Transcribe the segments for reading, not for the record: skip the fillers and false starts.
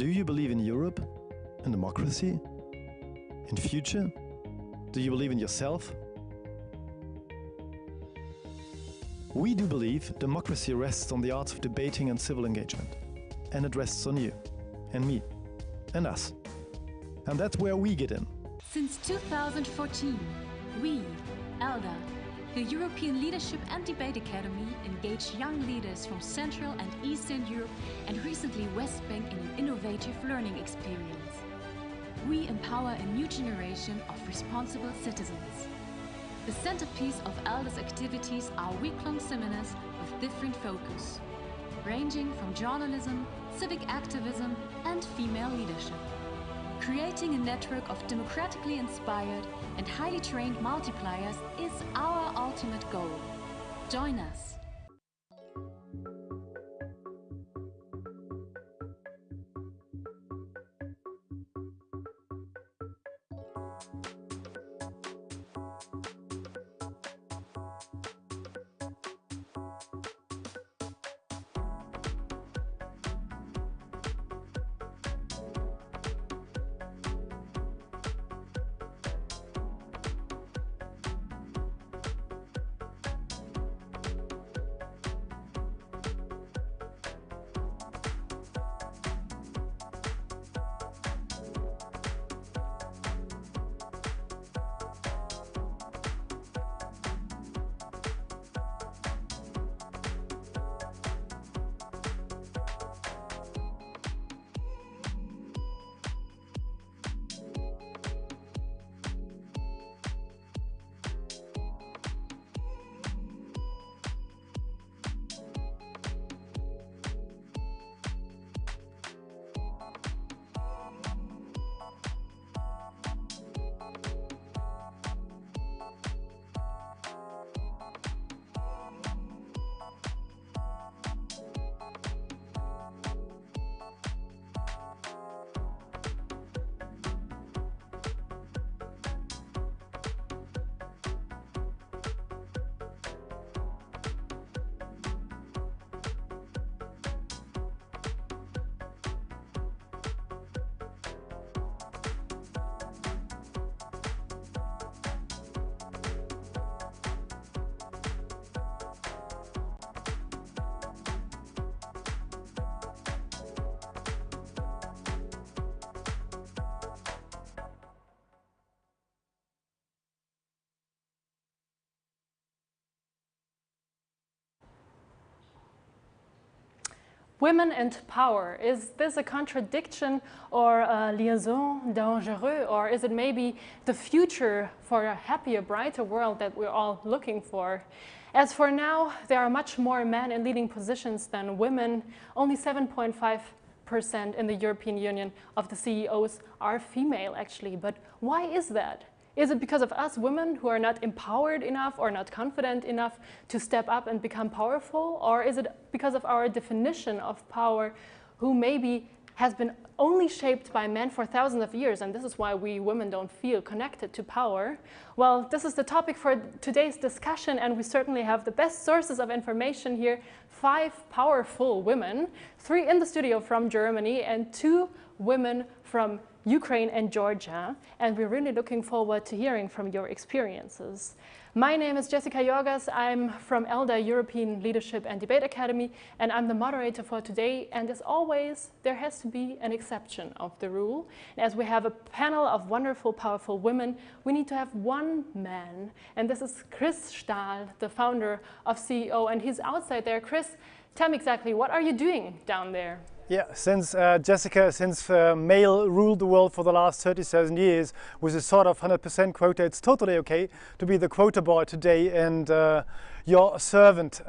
Do you believe in Europe, in democracy, in future? Do you believe in yourself? We do believe democracy rests on the art of debating and civil engagement. And it rests on you, and me, and us. And that's where we get in. Since 2014, we, ELDA, the European Leadership and Debate Academy, engage young leaders from Central and Eastern Europe and recently West Bank in an innovative learning experience. We empower a new generation of responsible citizens. The centerpiece of ELDA's activities are week-long seminars with different focus, ranging from journalism, civic activism and female leadership. Creating a network of democratically inspired and highly trained multipliers is our ultimate goal. Join us. Women and power, is this a contradiction or a liaison dangereuse, or is it maybe the future for a happier, brighter world that we're all looking for? As for now, there are much more men in leading positions than women. Only 7.5% in the European Union of the CEOs are female, actually. But why is that? Is it because of us women who are not empowered enough or not confident enough to step up and become powerful? Or is it because of our definition of power, who maybe has been only shaped by men for thousands of years, and this is why we women don't feel connected to power? Well, this is the topic for today's discussion, and we certainly have the best sources of information here. 5 powerful women, 3 in the studio from Germany and 2 women from Ukraine and Georgia, and we're really looking forward to hearing from your experiences. My name is Jessica Jorgas. I'm from ELDA European Leadership and Debate Academy, and I'm the moderator for today. And as always, there has to be an exception of the rule. And as we have a panel of wonderful, powerful women, we need to have one man, and this is Chris Stahl, the founder of CEO, and he's outside there. Chris, tell me exactly, what are you doing down there? Yeah, since Jessica, since male ruled the world for the last 37 years with a sort of 100% quota, it's totally okay to be the quota boy today and your servant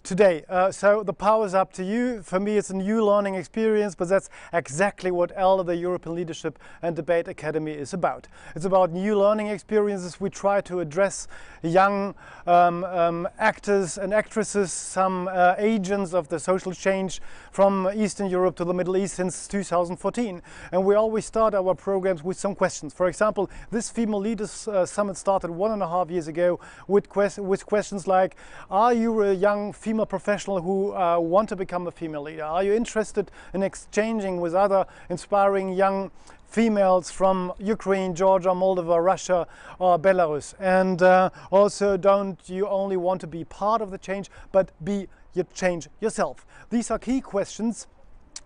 today. So the power is up to you. For me, it's a new learning experience, but that's exactly what ELDA, the European Leadership and Debate Academy, is about. It's about new learning experiences. We try to address young actors and actresses, some agents of the social change from Eastern Europe to the Middle East since 2014. And we always start our programs with some questions. For example, this Female Leaders Summit started 1.5 years ago with questions like, are you a young female female professional who want to become a female leader? Are you interested in exchanging with other inspiring young females from Ukraine, Georgia, Moldova, Russia or Belarus? And also, don't you only want to be part of the change, but be your change yourself? These are key questions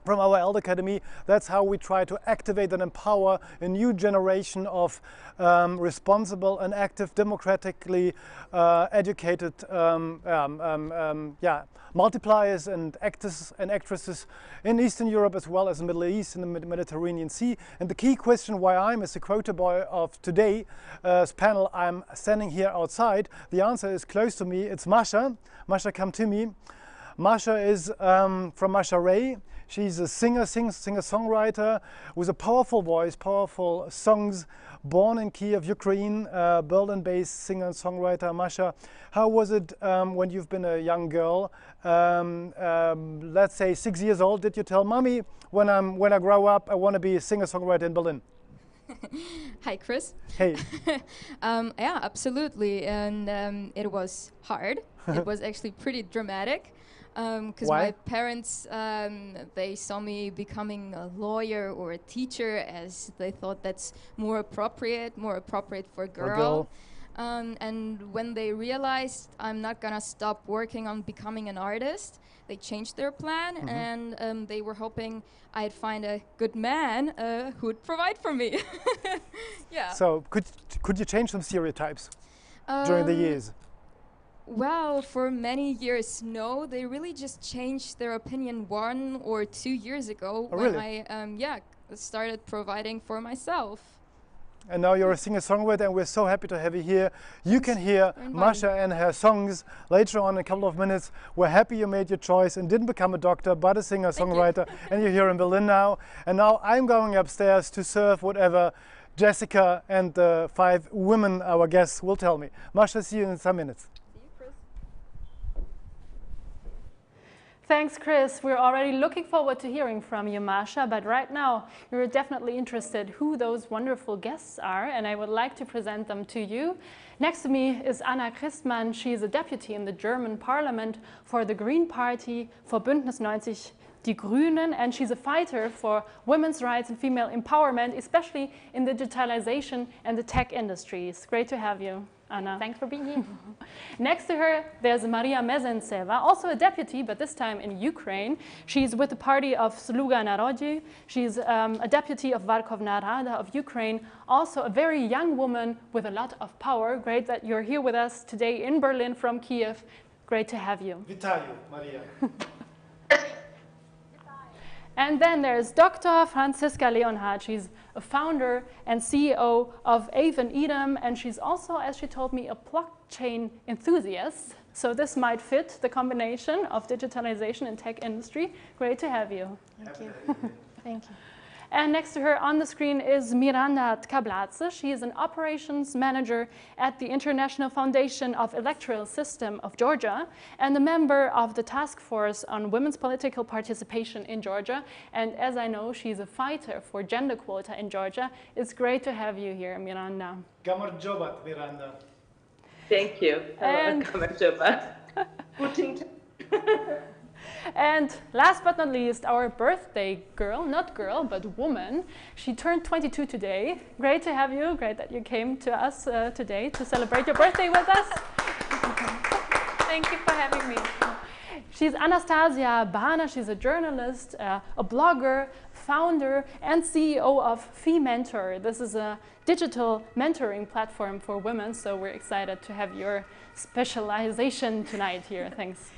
from our Elder Academy. That's how we try to activate and empower a new generation of responsible and active, democratically educated multipliers and actors and actresses in Eastern Europe as well as the Middle East and the Mediterranean Sea. And the key question why I'm as the quota boy of today's panel, I'm standing here outside. The answer is close to me. It's Masha. Masha, come to me. Masha is from Masha Ray. She's a singer-songwriter with a powerful voice, powerful songs, born in Kiev, Ukraine, Berlin-based singer and songwriter. Masha, how was it when you've been a young girl, let's say 6 years old? Did you tell mommy, when I grow up, I want to be a singer-songwriter in Berlin? Hi, Chris. Hey. Yeah, absolutely. And it was hard. It was actually pretty dramatic. Because my parents, they saw me becoming a lawyer or a teacher, as they thought that's more appropriate for a girl. And when they realized I'm not gonna stop working on becoming an artist, they changed their plan, and they were hoping I'd find a good man who'd provide for me. Yeah. So could you change some stereotypes during the years? Well, for many years, no. They really just changed their opinion 1 or 2 years ago when I started providing for myself. And now you're a singer-songwriter, and we're so happy to have you here. You can hear Masha and her songs later on in a couple of minutes. We're happy you made your choice and didn't become a doctor, but a singer-songwriter. And you're here in Berlin now. And now I'm going upstairs to serve whatever Jessica and the 5 women, our guests, will tell me. Masha, see you in some minutes. Thanks, Chris. We're already looking forward to hearing from you, Masha, but right now you're definitely interested who those wonderful guests are, and I would like to present them to you. Next to me is Anna Christmann. She's a deputy in the German parliament for the Green Party, for Bündnis 90, Die Grünen, and she's a fighter for women's rights and female empowerment, especially in digitalization and the tech industries. Great to have you, Anna. Thanks for being here. Next to her, there's Maria Mezentseva, also a deputy, but this time in Ukraine. She's with the party of Sluga Narodi. She's a deputy of Verkhovna Rada of Ukraine, also a very young woman with a lot of power. Great that you're here with us today in Berlin from Kiev. Great to have you. Vitayu, Maria. And then there's Dr. Franziska Leonhardt. She's a founder and CEO of Avon Edom, and she's also, as she told me, a blockchain enthusiast. So this might fit the combination of digitalization and tech industry. Great to have you. Thank you. Thank you. And next to her on the screen is Miranda Tkabladze. She is an operations manager at the International Foundation of Electoral System of Georgia and a member of the task force on women's political participation in Georgia. And as I know, she's a fighter for gender quota in Georgia. It's great to have you here, Miranda. Gamar Jobat, Miranda. Thank you. And Gamar Jobat. Guten Tag. And last but not least, our birthday girl, not girl, but woman. She turned 22 today. Great to have you. Great that you came to us today to celebrate your birthday with us. Thank you for having me. She's Anastasia Bana. She's a journalist, a blogger, founder, and CEO of FeMentor. This is a digital mentoring platform for women, so we're excited to have your specialization tonight here. Thanks.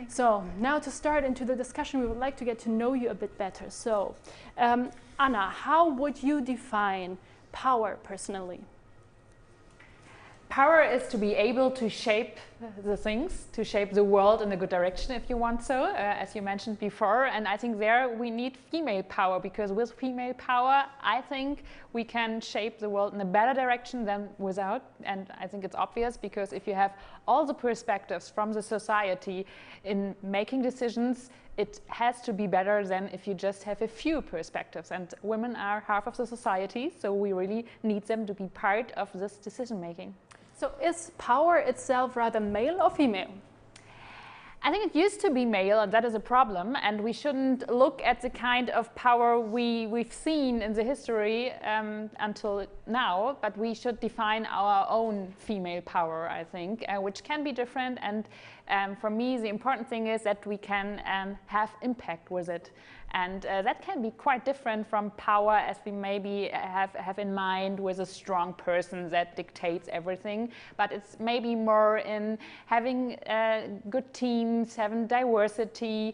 So now to start into the discussion, we would like to get to know you a bit better. So Anna, how would you define power personally? Power is to be able to shape the things, to shape the world in a good direction if you want so, as you mentioned before. And I think there we need female power, because with female power, I think we can shape the world in a better direction than without. And I think it's obvious, because if you have all the perspectives from the society in making decisions, it has to be better than if you just have a few perspectives. And women are half of the society, so we really need them to be part of this decision making. So is power itself rather male or female? I think it used to be male, and that is a problem, and we shouldn't look at the kind of power we've seen in the history until now, but we should define our own female power, I think, which can be different, and for me the important thing is that we can have impact with it. And that can be quite different from power as we maybe have in mind with a strong person that dictates everything. But it's maybe more in having good teams, having diversity,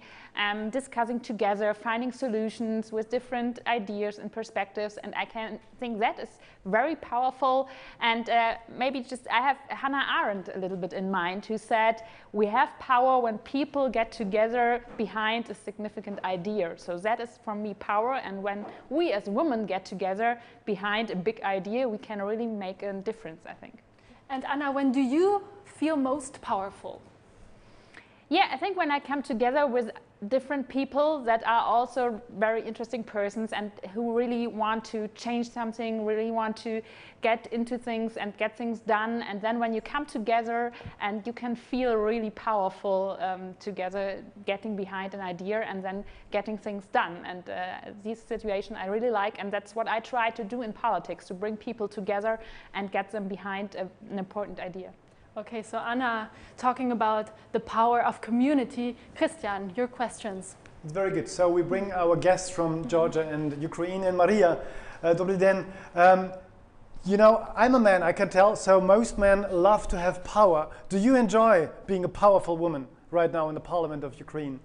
discussing together, finding solutions with different ideas and perspectives. And I can think that is very powerful. And maybe just I have Hannah Arendt a little bit in mind, who said we have power when people get together behind a significant idea. So that is for me power, and when we as women get together behind a big idea, we can really make a difference, I think. And Anna, when do you feel most powerful? Yeah, I think when I come together with different people that are also very interesting persons and who really want to change something, really want to get into things and get things done. And then when you come together and you can feel really powerful together, getting behind an idea and then getting things done. And this situation I really like, and that's what I try to do in politics, to bring people together and get them behind an important idea. Okay, so Anna, talking about the power of community. Christian, your questions. It's very good. So we bring our guests from Georgia and Ukraine. And Maria, dobrý den. You know, I'm a man, I can tell, so most men love to have power. Do you enjoy being a powerful woman right now in the parliament of Ukraine?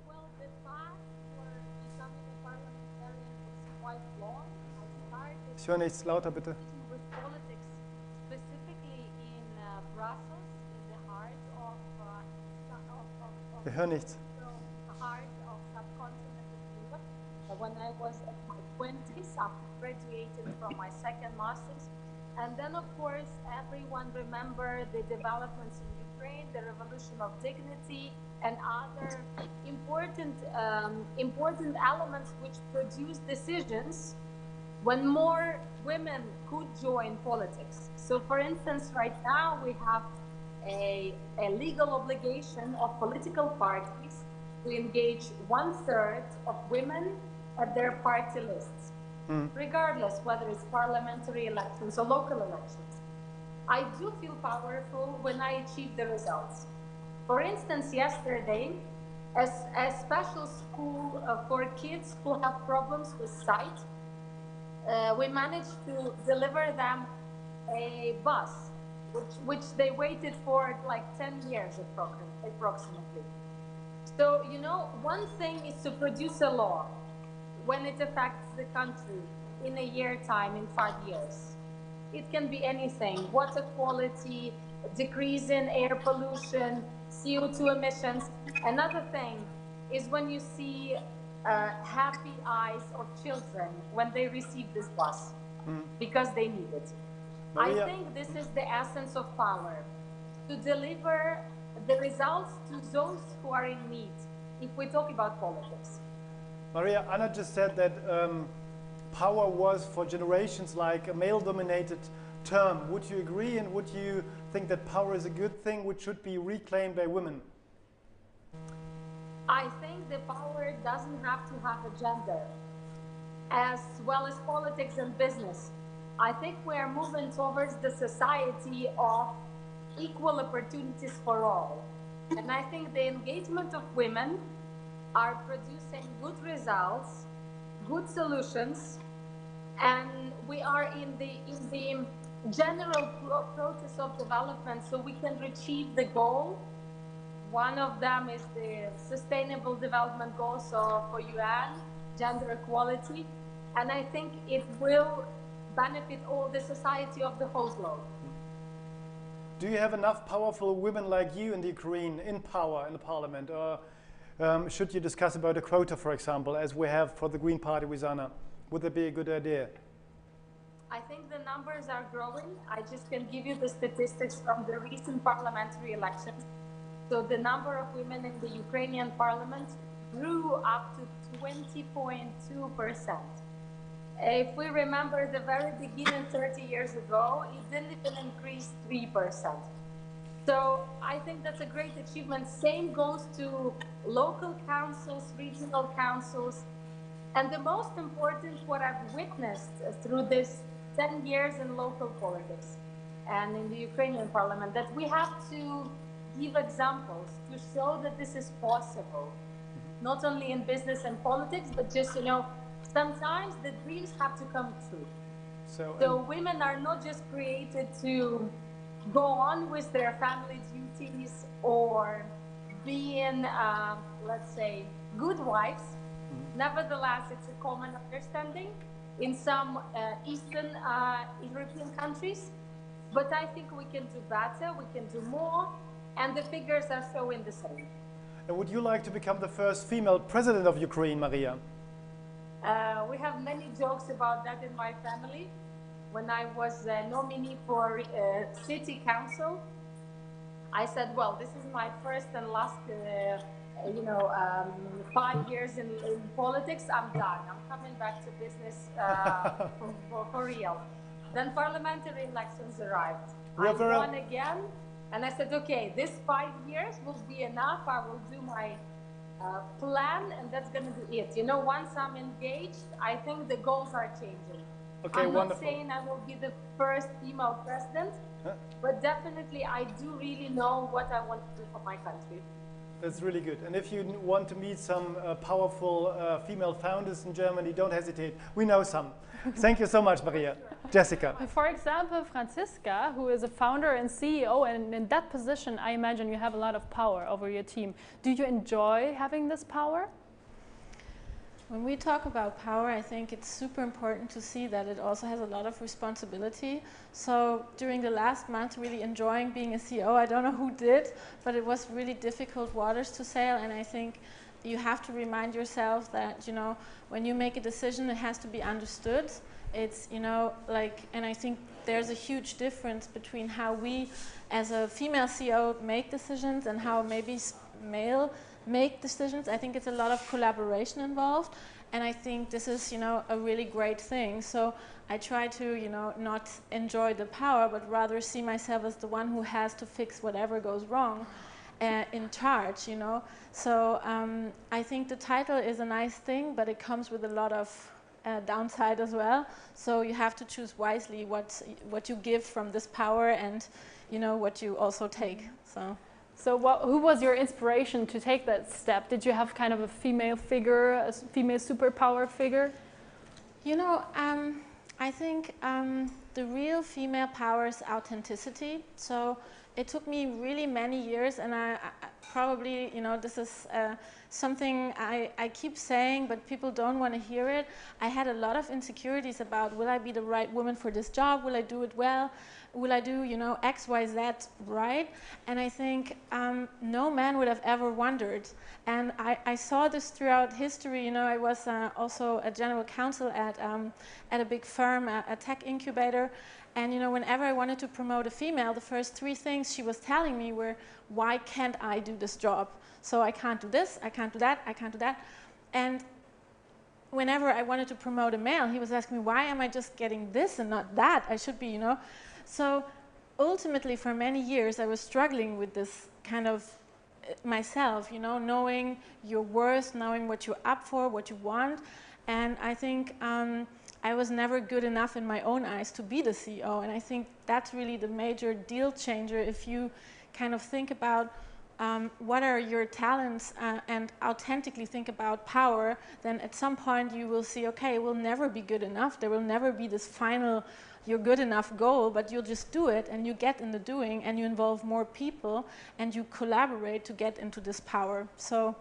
Well, the path for becoming a parliamentarian was quite long. Ich höre nichts, lauter bitte. With politics, specifically in Brussels, in the heart of Wir hören nichts. the heart of subcontinental Europe. When I was at my 20s, after graduated from my second master's, and then of course everyone remembered the developments in Ukraine, the revolution of dignity, and other important elements which produced decisions when more women could join politics. So for instance, right now we have a legal obligation of political parties to engage 1/3 of women at their party lists, regardless whether it's parliamentary elections or local elections. I do feel powerful when I achieve the results. For instance, yesterday, as a special school for kids who have problems with sight, we managed to deliver them a bus, which they waited for like 10 years approximately. So, you know, one thing is to produce a law when it affects the country in a year time, in 5 years. It can be anything: water quality, decrease in air pollution, CO2 emissions. Another thing is when you see happy eyes of children when they receive this bus because they need it. Maria. I think this is the essence of power, to deliver the results to those who are in need, if we talk about politics. Maria, Anna just said that power was for generations like a male-dominated term. Would you agree, and would you think that power is a good thing which should be reclaimed by women? I think the power doesn't have to have a gender, as well as politics and business. I think we are moving towards the society of equal opportunities for all. And I think the engagement of women are producing good results, good solutions, and we are in the general process of development, so we can achieve the goal. One of them is the Sustainable Development Goals for UN, gender equality, and I think it will benefit all the society of the whole globe. Do you have enough powerful women like you in the Ukraine in power in the parliament, or should you discuss about a quota, for example, as we have for the Green Party with Anna? Would that be a good idea? I think the numbers are growing. I just can give you the statistics from the recent parliamentary elections. So the number of women in the Ukrainian parliament grew up to 20.2%. If we remember the very beginning 30 years ago, it didn't even increase 3%. So I think that's a great achievement. Same goes to local councils, regional councils. And the most important, what I've witnessed through this 10 years in local politics and in the Ukrainian parliament, that we have to give examples to show that this is possible, not only in business and politics, but just, you know, sometimes the dreams have to come true. So women are not just created to go on with their family duties or being, let's say, good wives. Nevertheless, it's a common understanding in some Eastern European countries. But I think we can do better, we can do more, and the figures are showing the same. And would you like to become the first female president of Ukraine, Maria? We have many jokes about that in my family. When I was a nominee for city council, I said, well, this is my first and last 5 years in politics. I'm done. I'm coming back to business for real. Then parliamentary elections arrived. I won again, and I said, okay, this 5 years will be enough. I will do my plan, and that's going to be it. You know, once I'm engaged, I think the goals are changing. Okay, I'm wonderful. not saying I will be the first female president, but definitely I do really know what I want to do for my country. That's really good. And if you want to meet some powerful female founders in Germany, don't hesitate. We know some. Thank you so much, Maria. Jessica. For example, Franziska, who is a founder and CEO, and in that position, I imagine you have a lot of power over your team. Do you enjoy having this power? When we talk about power, I think it's super important to see that it also has a lot of responsibility. So during the last month, really enjoying being a CEO, I don't know who did, but it was really difficult waters to sail. And I think you have to remind yourself that, you know, when you make a decision, it has to be understood. It's, you know, like, and I think there's a huge difference between how we, as a female CEO, make decisions and how maybe male make decisions. I think it's a lot of collaboration involved, and I think this is, you know, a really great thing. So I try to, you know, not enjoy the power, but rather see myself as the one who has to fix whatever goes wrong, in charge, you know. So I think the title is a nice thing, but it comes with a lot of downside as well. So you have to choose wisely what you give from this power, and, you know, what you also take. So who was your inspiration to take that step? Did you have kind of a female figure, a female superpower figure? You know, I think the real female power is authenticity. So it took me really many years, and I probably, you know, this is something I keep saying, but people don't want to hear it. I had a lot of insecurities about, will I be the right woman for this job? Will I do it well? Will I do, you know, X, Y, Z right? And I think no man would have ever wondered. And I saw this throughout history. You know, I was also a general counsel at a big firm, a tech incubator. And, you know, whenever I wanted to promote a female, the first 3 things she was telling me were, why can't I do this job? So I can't do this, I can't do that, I can't do that. And whenever I wanted to promote a male, he was asking me, why am I just getting this and not that? I should be, you know. So ultimately, for many years, I was struggling with this kind of myself, you know, knowing your worth, knowing what you're up for, what you want. And I think I was never good enough in my own eyes to be the CEO. And I think that's really the major deal changer. If you kind of think about what are your talents and authentically think about power, then at some point you will see, okay, it will never be good enough. There will never be this final, you're good enough goal, but you'll just do it, and you get in the doing, and you involve more people, and you collaborate to get into this power. So,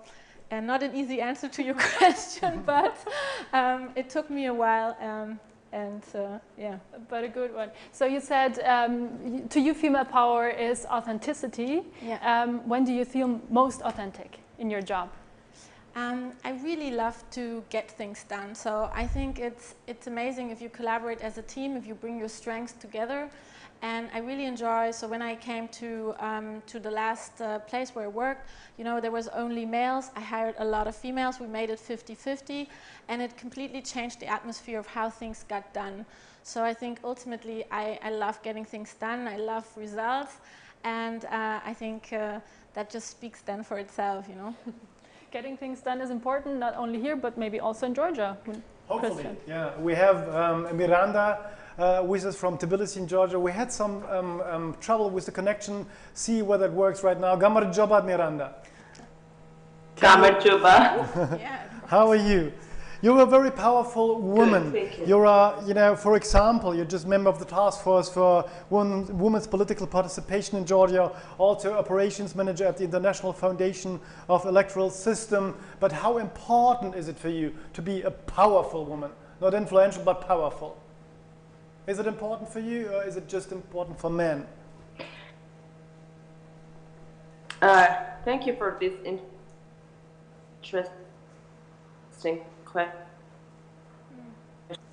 and not an easy answer to your question, but it took me a while, yeah. But a good one. So you said to you female power is authenticity. Yeah. When do you feel most authentic in your job? I really love to get things done. So I think it's amazing if you collaborate as a team, if you bring your strengths together. And I really enjoy, so when I came to the last place where I worked, you know, there was only males. I hired a lot of females. We made it 50-50, and it completely changed the atmosphere of how things got done. So I think ultimately I love getting things done. I love results. And I think that just speaks then for itself, you know. Getting things done is important, not only here, but maybe also in Georgia. Hopefully, Christian. yeah. We have Miranda with us from Tbilisi in Georgia. We had some trouble with the connection. See whether it works right now. Gamar Joba, Miranda. Gamar Joba. Yeah. How are you? You're a very powerful woman. Good, thank you. You're a, you know, for example, you're just member of the task force for women's political participation in Georgia, also operations manager at the International Foundation of Electoral System. But how important is it for you to be a powerful woman? Not influential, but powerful. Is it important for you, or is it just important for men? Thank you for this interesting question,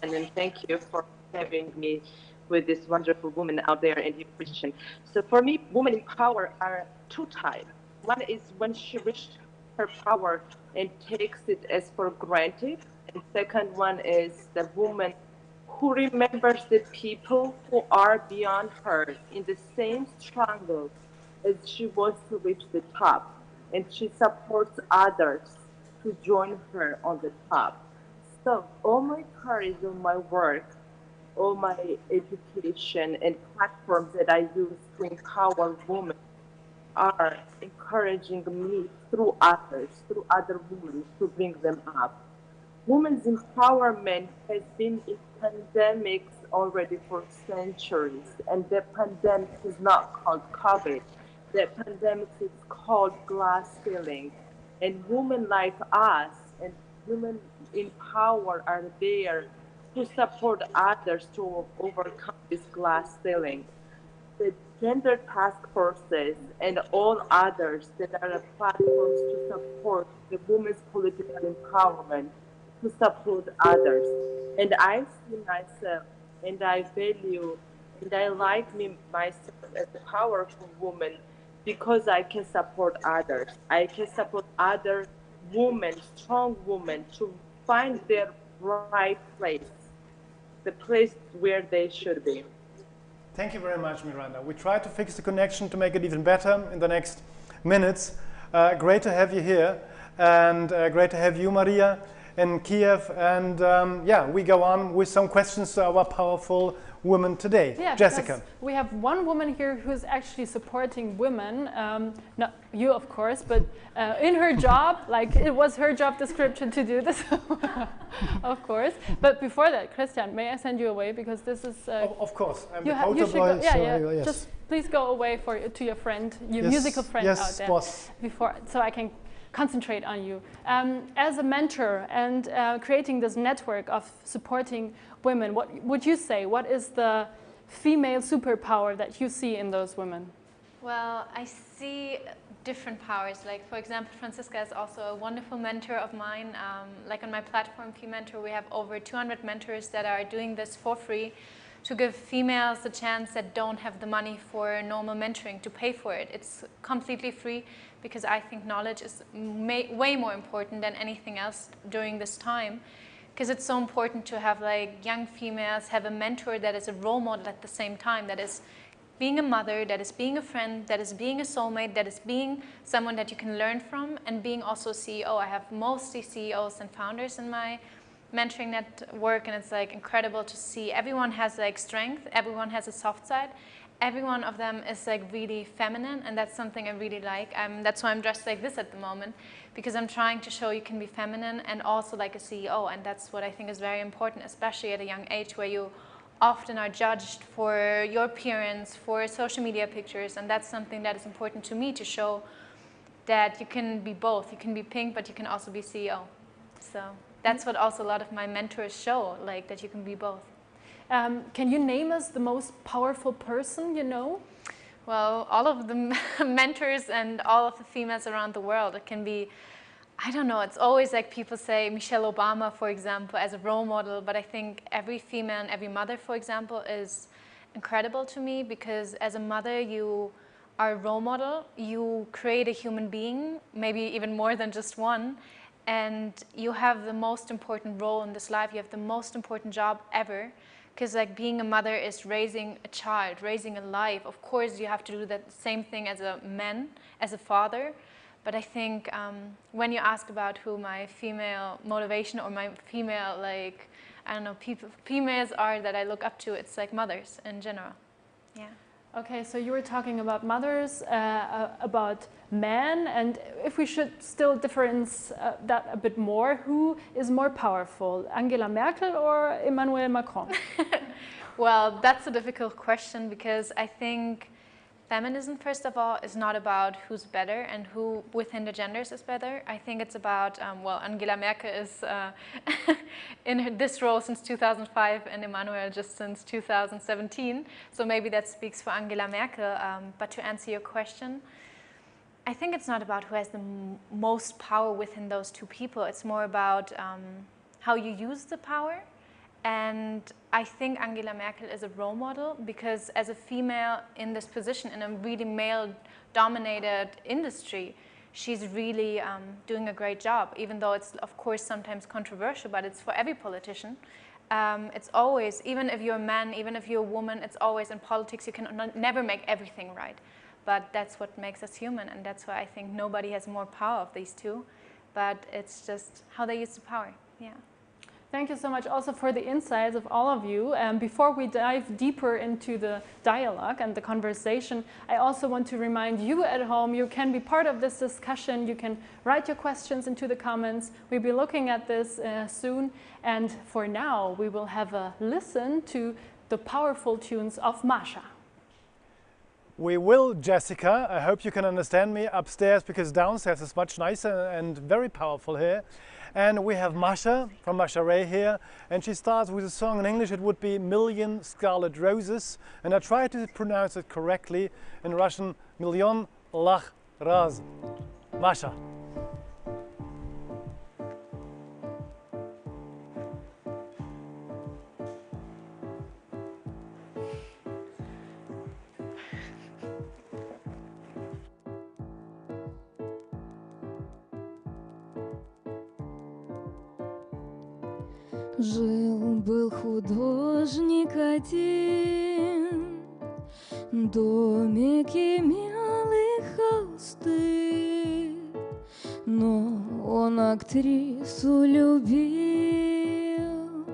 and thank you for having me with this wonderful woman out there in your position. So for me, women in power are two types. One is when she reaches her power and takes it as for granted, and second one is the woman who remembers the people who are beyond her in the same struggle as she wants to reach the top, and she supports others to join her on the top. So all my courage, all my work, all my education and platforms that I use to empower women are encouraging me through others, through other women, to bring them up. Women's empowerment has been in pandemics already for centuries, and the pandemic is not called COVID. The pandemic is called glass ceiling. And women like us and women in power are there to support others to overcome this glass ceiling. The gender task forces and all others that are platforms to support the women's political empowerment, to support others. And I see myself and I value and I like myself as a powerful woman because I can support others. I can support other women, strong women, to find their right place, the place where they should be. Thank you very much, Miranda. We try to fix the connection to make it even better in the next minutes. Great to have you here, and great to have you, Maria, in Kiev. And yeah, we go on with some questions to our powerful women today. Yeah, Jessica. We have one woman here who's actually supporting women, not you of course, but in her job, like it was her job description to do this, of course. But before that, Christian, may I send you away, because this is... of course, I'm the you should go, boy, so yes. Just please go away to your friend, your yes, musical friend yes, out there, boss. before, so I can concentrate on you. As a mentor and creating this network of supporting women, what would you say? What is the female superpower that you see in those women? Well, I see different powers. Like, for example, Franziska is also a wonderful mentor of mine. Like on my platform, FeMentor, we have over 200 mentors that are doing this for free to give females a chance that don't have the money for normal mentoring to pay for it. It's completely free, because I think knowledge is way more important than anything else during this time. Because it's so important to have like young females have a mentor that is a role model at the same time, that is being a mother, that is being a friend, that is being a soulmate, that is being someone that you can learn from, and being also a CEO. I have mostly CEOs and founders in my mentoring network, and it's like incredible to see everyone has like strength, everyone has a soft side, every one of them is like really feminine, and that's something I really like. That's why I'm dressed like this at the moment, because I'm trying to show you can be feminine and also like a CEO, and that's what I think is very important, especially at a young age where you often are judged for your appearance, for social media pictures, and that's something that is important to me, to show that you can be both. You can be pink, but you can also be CEO. So that's what also a lot of my mentors show, like that you can be both. Can you name us the most powerful person you know? Well, all of the mentors and all of the females around the world. It can be, I don't know, it's always like people say Michelle Obama, for example, as a role model, but I think every female and every mother, for example, is incredible to me, because as a mother, you are a role model, you create a human being, maybe even more than just one, and you have the most important role in this life, you have the most important job ever, Because like being a mother is raising a child, raising a life. Of course, you have to do that same thing as a man, as a father. But I think when you ask about who my female motivation or my female, like, I don't know, females are that I look up to, it's like mothers in general. Yeah. Okay, so you were talking about mothers, about men, and if we should still difference that a bit more, who is more powerful, Angela Merkel or Emmanuel Macron? Well, that's a difficult question because I think feminism, first of all, is not about who's better and who within the genders is better. I think it's about, well, Angela Merkel is in this role since 2005 and Emmanuel just since 2017. So maybe that speaks for Angela Merkel. But to answer your question, I think it's not about who has the most power within those two people. It's more about how you use the power. And I think Angela Merkel is a role model because as a female in this position in a really male-dominated industry, she's really doing a great job, even though it's of course sometimes controversial, but it's for every politician. It's always, even if you're a man, even if you're a woman, it's always in politics, you can never make everything right. But that's what makes us human, and that's why I think nobody has more power of these two, but it's just how they use the power, yeah. Thank you so much also for the insights of all of you. Before we dive deeper into the dialogue and the conversation, I also want to remind you at home, you can be part of this discussion. You can write your questions into the comments. We'll be looking at this soon. And for now, we will have a listen to the powerful tunes of Masha. We will, Jessica. I hope you can understand me upstairs because downstairs is much nicer and very powerful here. And we have Masha from Masha Ray here, and she starts with a song in English. It would be Million Scarlet Roses, and I try to pronounce it correctly. In Russian, Million Lach Raz. Masha. Жил-был художник один, домик имел и холсты, но он актрису любил,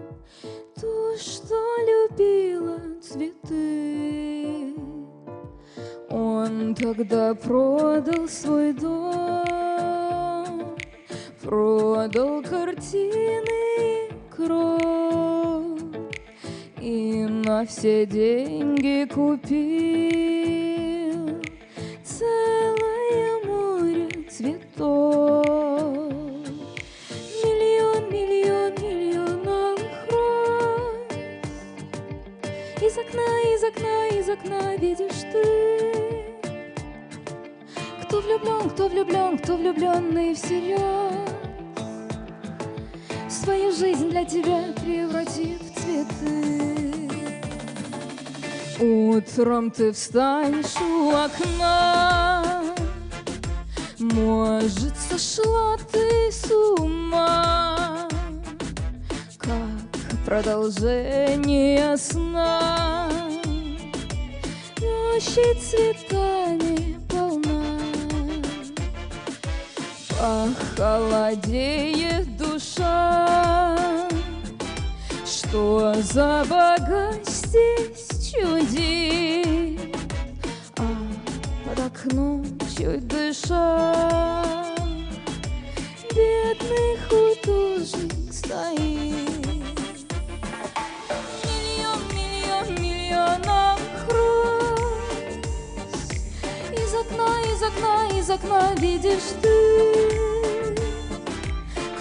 ту, что любила цветы. Он тогда продал свой дом, продал картины, и на все деньги купил целое море цветов. Миллион, миллион, миллион алых роз. Из окна, из окна, из окна видишь ты. Кто влюблен, кто влюблен, кто влюбленный всерьез, свою жизнь для тебя превратит в цветы. Утром ты встанешь у окна, может, сошла ты с ума, как продолжение сна. Площадь цветами полна, похолодеет душа. Что за богач здесь чудит, а под окном чуть дыша бедный художник стоит. Миллион, миллион, миллион алых роз. Из окна, из окна, из окна видишь ты.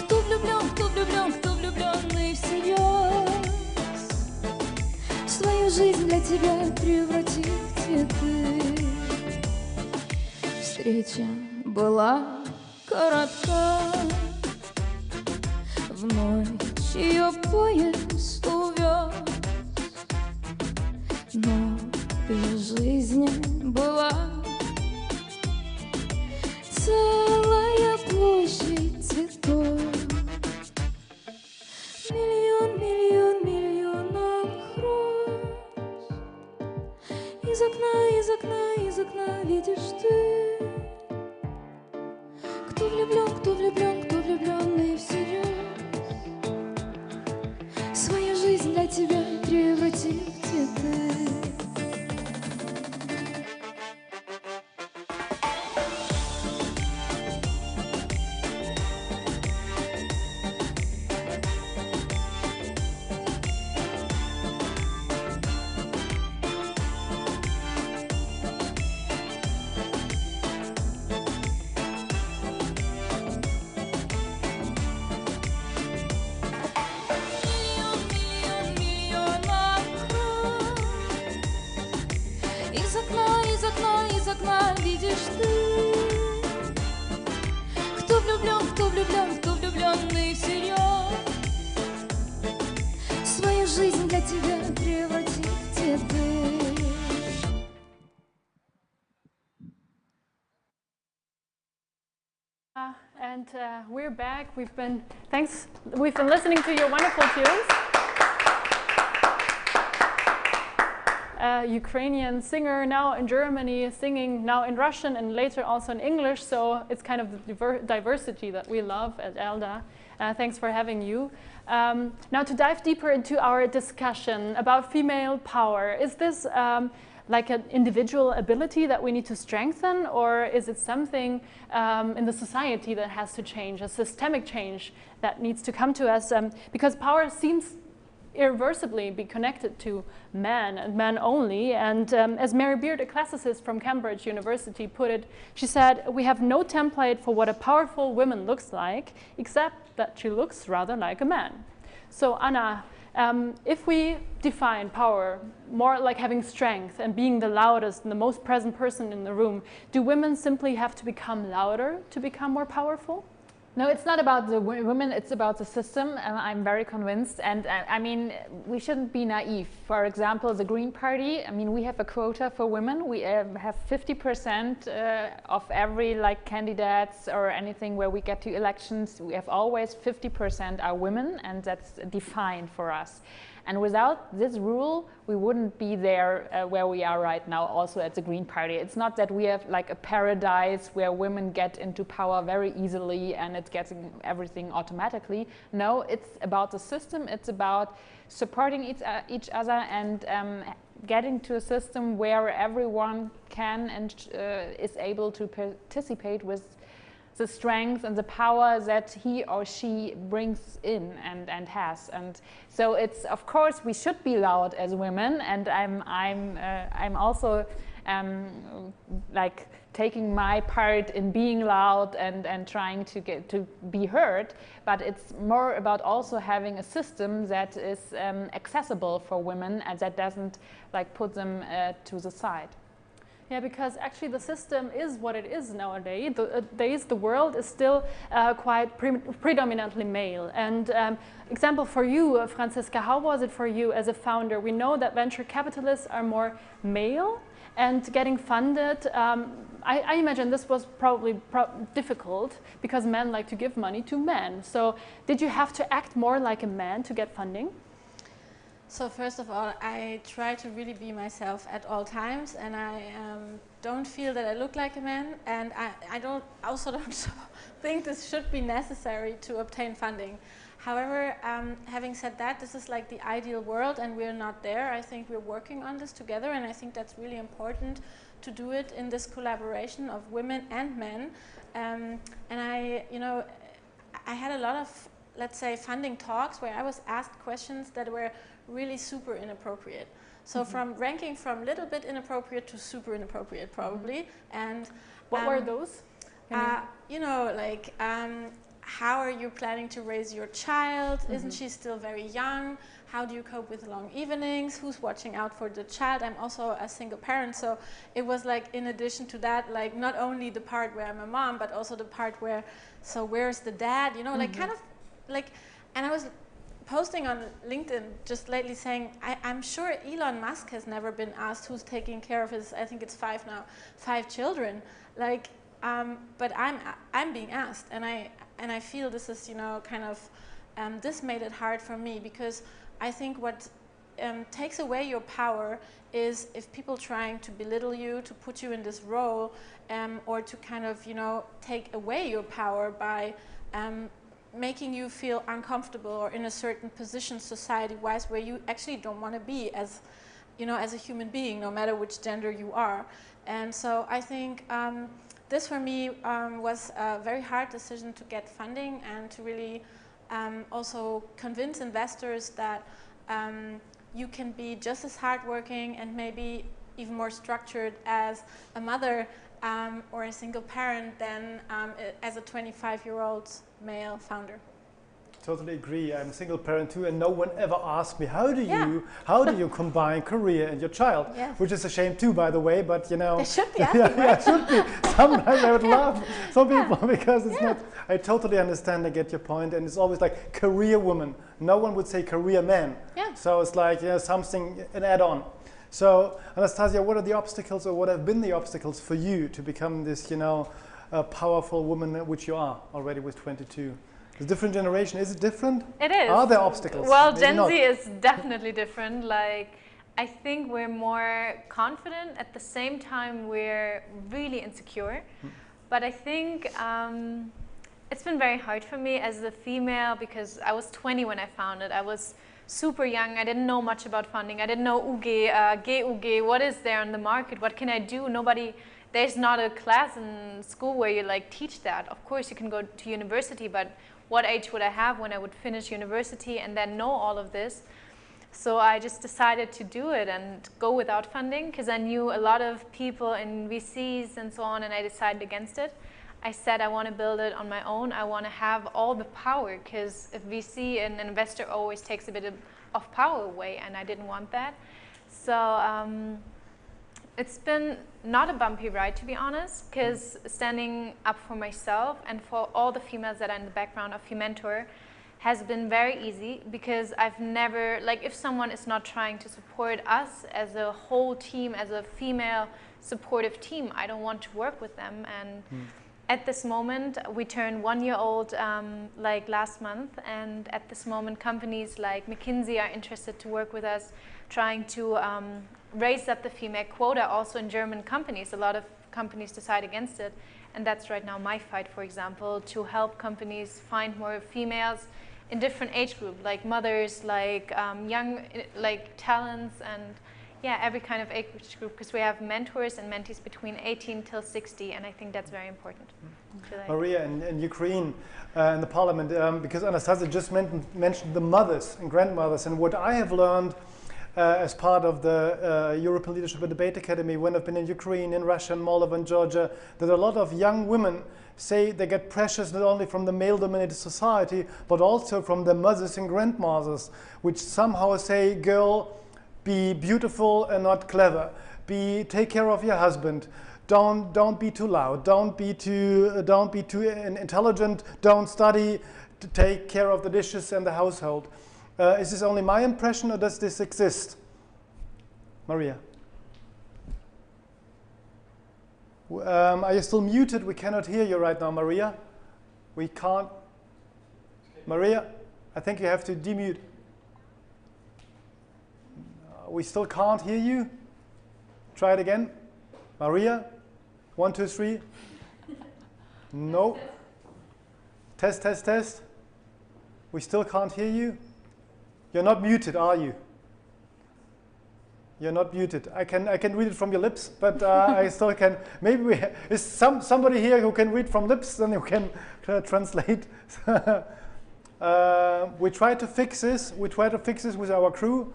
Кто влюблен, кто влюблен, кто влюбленный всерьез, свою жизнь для тебя превратит в цветы. Встреча была коротка, в ночь ее поезд увез, но ее жизнь была целая площадь цветов. Миллион, миллион, миллион алых роз. Кто влюблен, кто влюблен, кто влюбленный всерьез. Свою жизнь для тебя превратил в цветы. Из окна видишь ты. Кто влюблен, кто влюблен, кто влюбленный всерьез. Свою жизнь для тебя превратил в цветы. And we're back. We've been listening to your wonderful tunes. Ukrainian singer, now in Germany, singing now in Russian and later also in English. So it's kind of the diversity that we love at ELDA. Thanks for having you. Now to dive deeper into our discussion about female power, is this like an individual ability that we need to strengthen, or is it something in the society that has to change, a systemic change that needs to come to us? Because power seems irreversibly be connected to men and men only. And as Mary Beard, a classicist from Cambridge University, put it, she said, "We have no template for what a powerful woman looks like, except that she looks rather like a man." So Anna, if we define power more like having strength and being the loudest and the most present person in the room, do women simply have to become louder to become more powerful? No, it's not about the women, it's about the system, and I'm very convinced. And I mean, we shouldn't be naive. For example, the Green Party, I mean, we have a quota for women. We have 50% of every candidates or anything where we get to elections. We have always 50% are women, and that's defined for us. And without this rule, we wouldn't be there where we are right now, also at the Green Party. It's not that we have like a paradise where women get into power very easily and it's getting everything automatically. No, it's about the system. It's about supporting each other and getting to a system where everyone can and is able to participate with the strength and the power that he or she brings in and has. And so it's, of course, we should be loud as women, and I'm also like taking my part in being loud and trying to get to be heard, but it's more about also having a system that is accessible for women and that doesn't like put them to the side. Yeah, because actually the system is what it is nowadays. The world is still quite predominantly male. And example for you, Franziska, how was it for you as a founder? We know that venture capitalists are more male and getting funded. I imagine this was probably difficult because men like to give money to men. So did you have to act more like a man to get funding? So first of all, I try to really be myself at all times, and I don't feel that I look like a man, and I don't think this should be necessary to obtain funding. However, having said that, this is like the ideal world, and we're not there. I think we're working on this together, and I think that's really important to do it in this collaboration of women and men. And I had a lot of, let's say, funding talks where I was asked questions that were really super inappropriate. So from ranking from little bit inappropriate to super inappropriate probably. And what were those? You know, like how are you planning to raise your child? Isn't she still very young? How do you cope with long evenings? Who's watching out for the child? I'm also a single parent, so it was like in addition to that, like not only the part where I'm a mom, but also the part where, so where's the dad? You know, like kind of like, and I was posting on LinkedIn just lately saying, I'm sure Elon Musk has never been asked who's taking care of his, I think it's 5 children. Like, but I'm being asked, and I feel this is, you know, kind of, this made it hard for me because I think what takes away your power is if people trying to belittle you, to put you in this role, or to kind of, you know, take away your power by making you feel uncomfortable or in a certain position society-wise where you actually don't want to be as, you know, as a human being, no matter which gender you are. And so I think this for me was a very hard decision to get funding and to really also convince investors that you can be just as hardworking and maybe even more structured as a mother or a single parent than as a 25-year-old male founder. Totally agree. I'm a single parent too, and no one ever asked me how do you combine career and your child, which is a shame too, by the way. But you know, they should be asking, right? Yeah, it should be. Sometimes I would love some people because it's not. I totally understand. I get your point, and it's always like career woman. No one would say career man. Yeah. So it's like, you know, something an add-on. So Anastasia, what are the obstacles, or what have been the obstacles for you to become this, you know, powerful woman, which you are already with 22? The different generation, is it different? It is. Are there obstacles? Well, Maybe Gen not. Z is definitely different. Like, I think we're more confident. At the same time, we're really insecure. But I think it's been very hard for me as a female because I was 20 when I founded. I was super young. I didn't know much about funding. I didn't know UG, GUG, what is there on the market? What can I do? There's not a class in school where you like teach that. Of course, you can go to university, but what age would I have when I would finish university and then know all of this? So I just decided to do it and go without funding because I knew a lot of people in VCs and so on, and I decided against it. I said I want to build it on my own. I want to have all the power because if VC, an investor always takes a bit of power away, and I didn't want that. So it's been not a bumpy ride, to be honest, because standing up for myself and for all the females that are in the background of Fementor has been very easy because I've never, like if someone is not trying to support us as a whole team, as a female supportive team, I don't want to work with them. And at this moment, we turned 1 year old like last month, and at this moment companies like McKinsey are interested to work with us, trying to raise up the female quota also in German companies. A lot of companies decide against it, and that's right now my fight, for example, to help companies find more females in different age groups, like mothers, like young, like talents, and yeah, every kind of age group, because we have mentors and mentees between 18 till 60, and I think that's very important. Maria, in Ukraine, in the parliament, because Anastasia just mentioned the mothers and grandmothers, and what I have learned as part of the European Leadership and Debate Academy when I've been in Ukraine, in Russia, in Moldova, and Georgia, that a lot of young women say they get pressures not only from the male-dominated society, but also from their mothers and grandmothers, which somehow say, girl, be beautiful and not clever. Take care of your husband. Don't be too loud. Don't be too intelligent. Don't study. To take care of the dishes and the household. Is this only my impression, or does this exist? Maria. Are you still muted? We cannot hear you right now, Maria. We can't. Maria, I think you have to demute. We still can't hear you. Try it again. Maria, 1, 2, 3. No. Test, test, test. We still can't hear you. You're not muted, are you? You're not muted. I can read it from your lips, but I still can. Maybe is somebody here who can read from lips, then you can translate. We try to fix this. We try to fix this with our crew.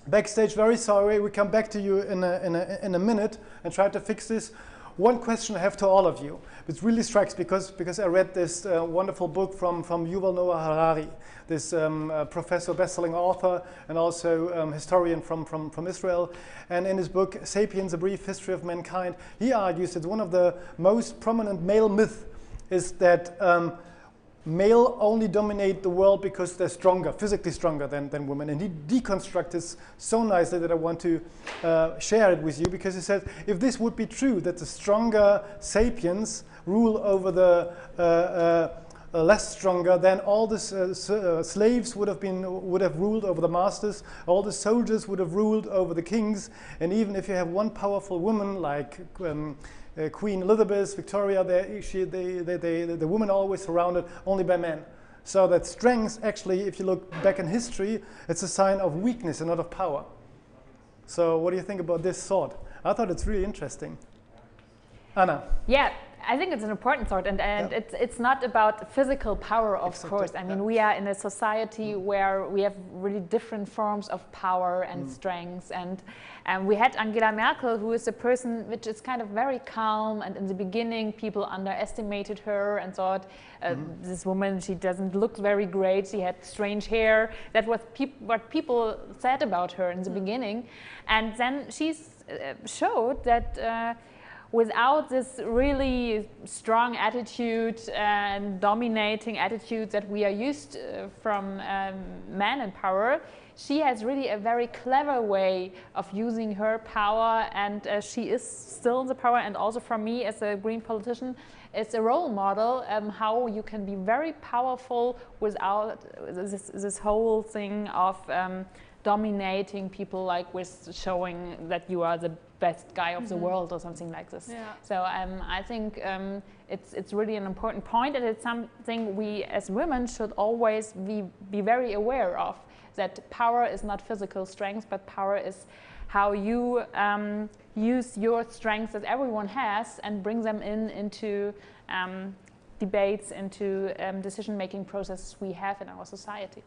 Backstage, very sorry. We come back to you in a minute and try to fix this. One question I have to all of you, which really strikes because I read this wonderful book from Yuval Noah Harari, this professor, best-selling author, and also historian from Israel. And in his book, Sapiens, A Brief History of Mankind, he argues that one of the most prominent male myths is that male only dominate the world because they're stronger, physically stronger than women. And he deconstructs this so nicely that I want to share it with you, because he says, if this would be true, that the stronger sapiens rule over the less stronger, then all the slaves would have ruled over the masters, all the soldiers would have ruled over the kings, and even if you have one powerful woman like Queen Elizabeth, Victoria, the women are always surrounded only by men. So that strength, actually, if you look back in history, it's a sign of weakness and not of power. So what do you think about this thought? I thought it's really interesting. Anna? Yeah, I think it's an important thought, and it's not about physical power, of course. I mean, we are in a society where we have really different forms of power and strengths, and we had Angela Merkel, who is a person which is kind of very calm, and in the beginning people underestimated her and thought, this woman, she doesn't look very great, she had strange hair. That was what people said about her in the beginning, and then she showed that without this really strong attitude and dominating attitude that we are used from men in power, she has really a very clever way of using her power, and she is still in the power. And also for me as a Green politician, it's a role model how you can be very powerful without this whole thing of dominating people, like with showing that you are the best guy of the world or something like this. Yeah. So I think it's really an important point, and it's something we as women should always be very aware of, that power is not physical strength, but power is how you use your strengths that everyone has and bring them into debates, into decision-making processes we have in our society.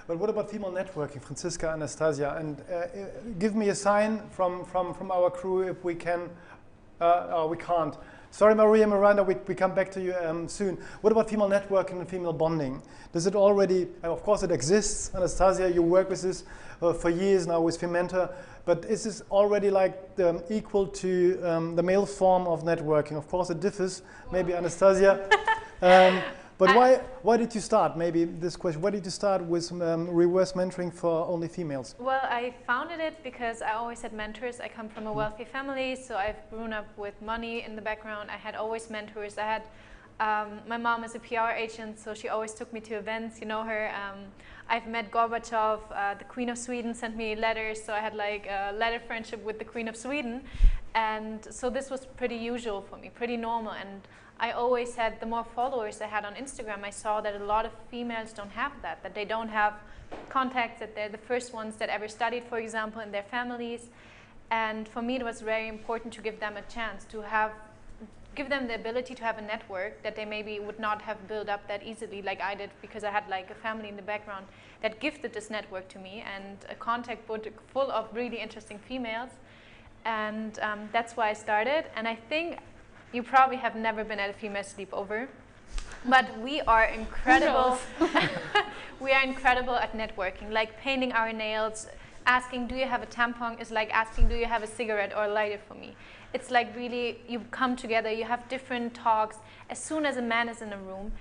But what about female networking, Franziska, Anastasia? And give me a sign from our crew if we can, or we can't. Sorry, Maria, Miranda, we come back to you soon. What about female networking and female bonding? Does it already, of course it exists. Anastasia, you work with this for years now with Fementa, but is this already like equal to the male form of networking? Of course it differs, maybe Anastasia. But why did you start, maybe this question, why did you start with reverse mentoring for only females? Well, I founded it because I always had mentors. I come from a wealthy family, so I've grown up with money in the background. I had always mentors. I had, my mom is a PR agent, so she always took me to events, you know her. I've met Gorbachev, the Queen of Sweden sent me letters, so I had like a letter friendship with the Queen of Sweden. And so this was pretty usual for me, pretty normal. And I always had, the more followers I had on Instagram, I saw that a lot of females don't have that they don't have contacts, that they're the first ones that ever studied, for example, in their families. And for me, it was very important to give them a chance, to give them the ability to have a network that they maybe would not have built up that easily like I did, because I had like a family in the background that gifted this network to me, and a contact book full of really interesting females. And that's why I started. And I think you probably have never been at a female sleepover, but we are incredible. We are incredible at networking, like painting our nails. Asking, do you have a tampon, is like asking, do you have a cigarette or a lighter for me? It's like really, you come together, you have different talks. As soon as a man is in a room,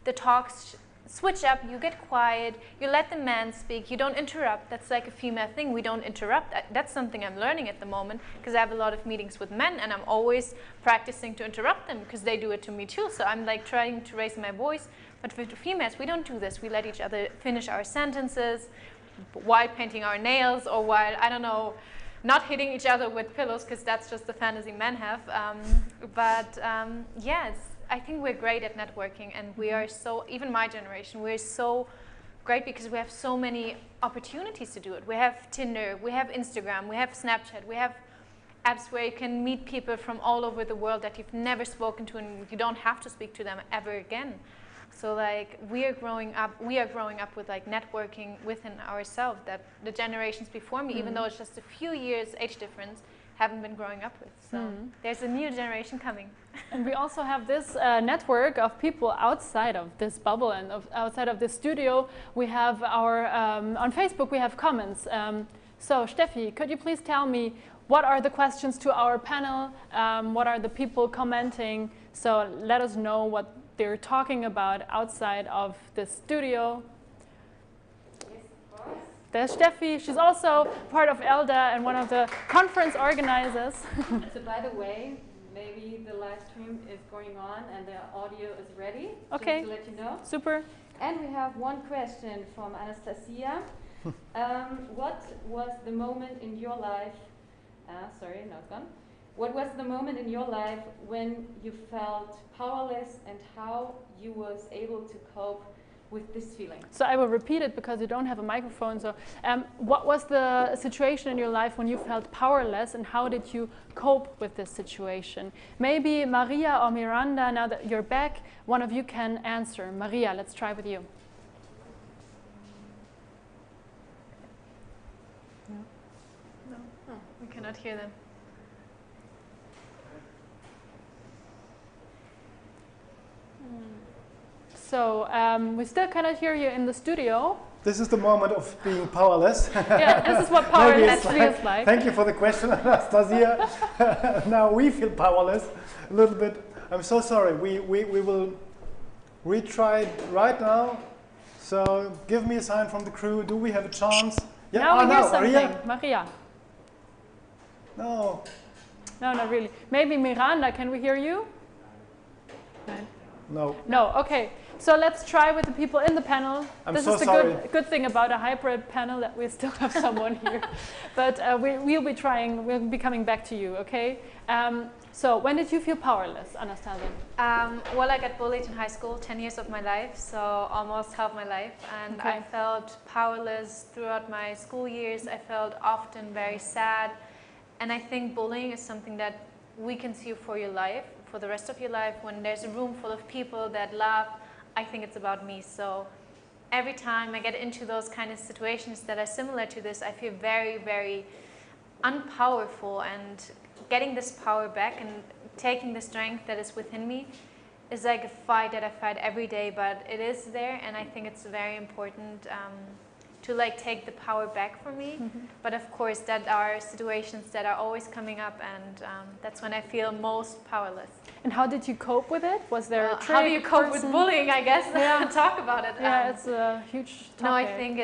the talks switch up, you get quiet, you let the man speak, you don't interrupt. That's like a female thing, we don't interrupt. That's something I'm learning at the moment, because I have a lot of meetings with men and I'm always practicing to interrupt them, because they do it to me too. So I'm like trying to raise my voice. But for females, we don't do this. We let each other finish our sentences while painting our nails, or while, I don't know, not hitting each other with pillows, because that's just the fantasy men have. Yeah, I think we're great at networking, and we are so, even my generation, we're so great because we have so many opportunities to do it. We have Tinder, we have Instagram, we have Snapchat, we have apps where you can meet people from all over the world that you've never spoken to, and you don't have to speak to them ever again. So like we are growing up with like networking within ourselves that the generations before me, even though it's just a few years age difference, haven't been growing up with. So there's a new generation coming. And we also have this network of people outside of this bubble and outside of this studio. We have our, on Facebook we have comments. So Steffi, could you please tell me what are the questions to our panel? What are the people commenting? So let us know what they're talking about outside of the studio. Yes, of course. There's Steffi. She's also part of ELDA and one of the conference organizers. So by the way, maybe the live stream is going on and the audio is ready. Okay. Just to let you know. Super. And we have one question from Anastasia. What was the moment in your life? Sorry, now it's gone. What was the moment in your life when you felt powerless, and how you was able to cope with this feeling? So I will repeat it because you don't have a microphone. So what was the situation in your life when you felt powerless, and how did you cope with this situation? Maybe Maria or Miranda, now that you're back, one of you can answer. Maria, let's try with you. No, we cannot hear them. So we still cannot hear you in the studio. This is the moment of being powerless. Yeah, this is what powerless feels like. Thank you for the question, Anastasia. Now we feel powerless a little bit. I'm so sorry. We will retry it right now. So give me a sign from the crew. Do we have a chance? Yeah. Now we hear something. Maria? Maria. No. No, not really. Maybe Miranda, can we hear you? No. No, okay. So let's try with the people in the panel. This is the good thing about a hybrid panel, that we still have someone here. But we'll be trying, we'll be coming back to you, okay? So when did you feel powerless, Anastasia? Well, I got bullied in high school, 10 years of my life, so almost half my life. And Okay. I felt powerless throughout my school years. I felt often very sad. And I think bullying is something that weakens you for your life, for the rest of your life. When there's a room full of people that laugh, I think it's about me. So every time I get into those kind of situations that are similar to this, I feel very, very unpowerful, and getting this power back and taking the strength that is within me is like a fight that I fight every day, but it is there, and I think it's very important to like take the power back from me. But of course, that are situations that are always coming up, and that's when I feel most powerless. And how did you cope with it? Was there a trick? How do you cope with bullying, I guess? Yeah. Talk about it. Yeah, it's a huge topic. No, I think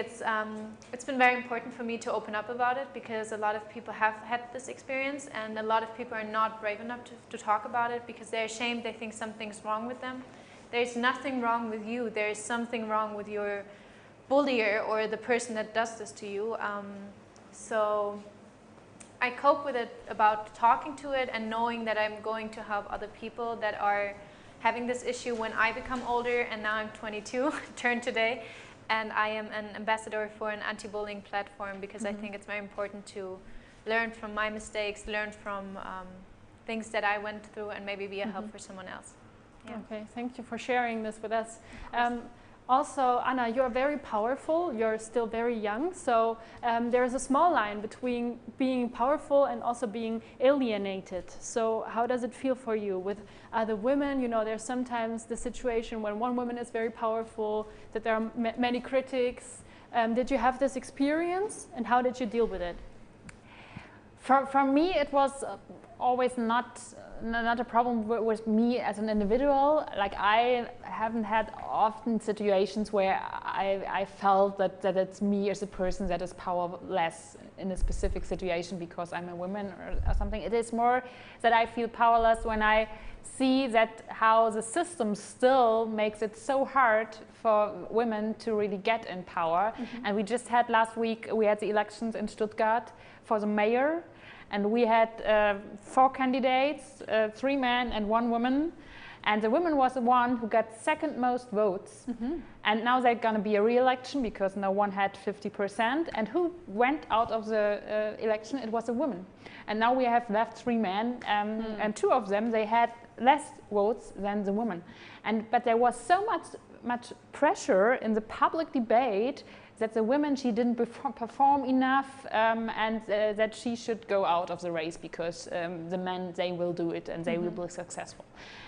it's been very important for me to open up about it, because a lot of people have had this experience, and a lot of people are not brave enough to talk about it because they're ashamed. They think something's wrong with them. There's nothing wrong with you. There's something wrong with your bullier or the person that does this to you. So I cope with it about talking to it and knowing that I'm going to help other people that are having this issue when I become older. And now I'm 22, turned today, and I am an ambassador for an anti-bullying platform, because I think it's very important to learn from my mistakes, learn from things that I went through, and maybe be a help for someone else. Yeah. Okay, thank you for sharing this with us. Also, Anna, you're very powerful, you're still very young, so there is a small line between being powerful and also being alienated. So how does it feel for you with other women? You know, there's sometimes the situation when one woman is very powerful, that there are many critics. Did you have this experience, and how did you deal with it? For me, it was always not a problem with me as an individual. Like, I haven't had often situations where I felt that it's me as a person that is powerless in a specific situation because I'm a woman or something. It is more that I feel powerless when I see that how the system still makes it so hard for women to really get in power. And we just had last week, we had the elections in Stuttgart for the mayor. And we had 4 candidates, 3 men and 1 woman. And the woman was the one who got second most votes. And now there's going to be a re-election because no one had 50%. And who went out of the election? It was a woman. And now we have left 3 men. And 2 of them, they had less votes than the woman. But there was so much pressure in the public debate that the women, she didn't perform enough, and that she should go out of the race because the men, they will do it and they will be successful.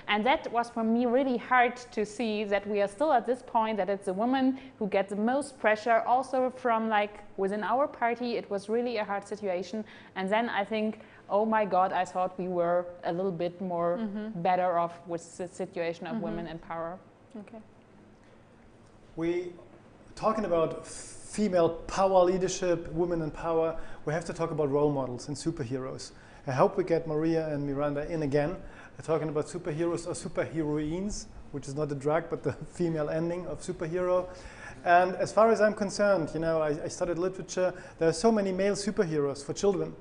And that was for me really hard to see that we are still at this point, that it's a woman who gets the most pressure, also from like within our party. It was really a hard situation. And then I think, oh my God, I thought we were a little bit more better off with the situation of women in power. Okay. We talking about female power leadership, women in power, we have to talk about role models and superheroes. I hope we get Maria and Miranda in again, talking about superheroes or superheroines, which is not a drag, but the female ending of superhero. And as far as I'm concerned, you know, I studied literature. There are so many male superheroes for children,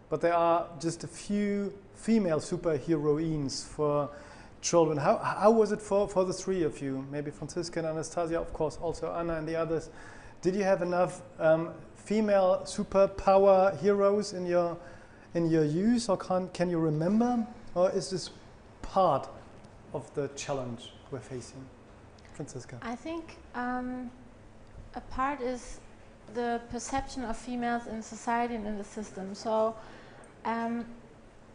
but there are just a few female superheroines for children. How was it for the three of you? Maybe Franziska and Anastasia, of course, also Anna and the others. Did you have enough female superpower heroes in your youth, or can you remember? Or is this part of the challenge we're facing? Franziska. I think a part is the perception of females in society and in the system. So,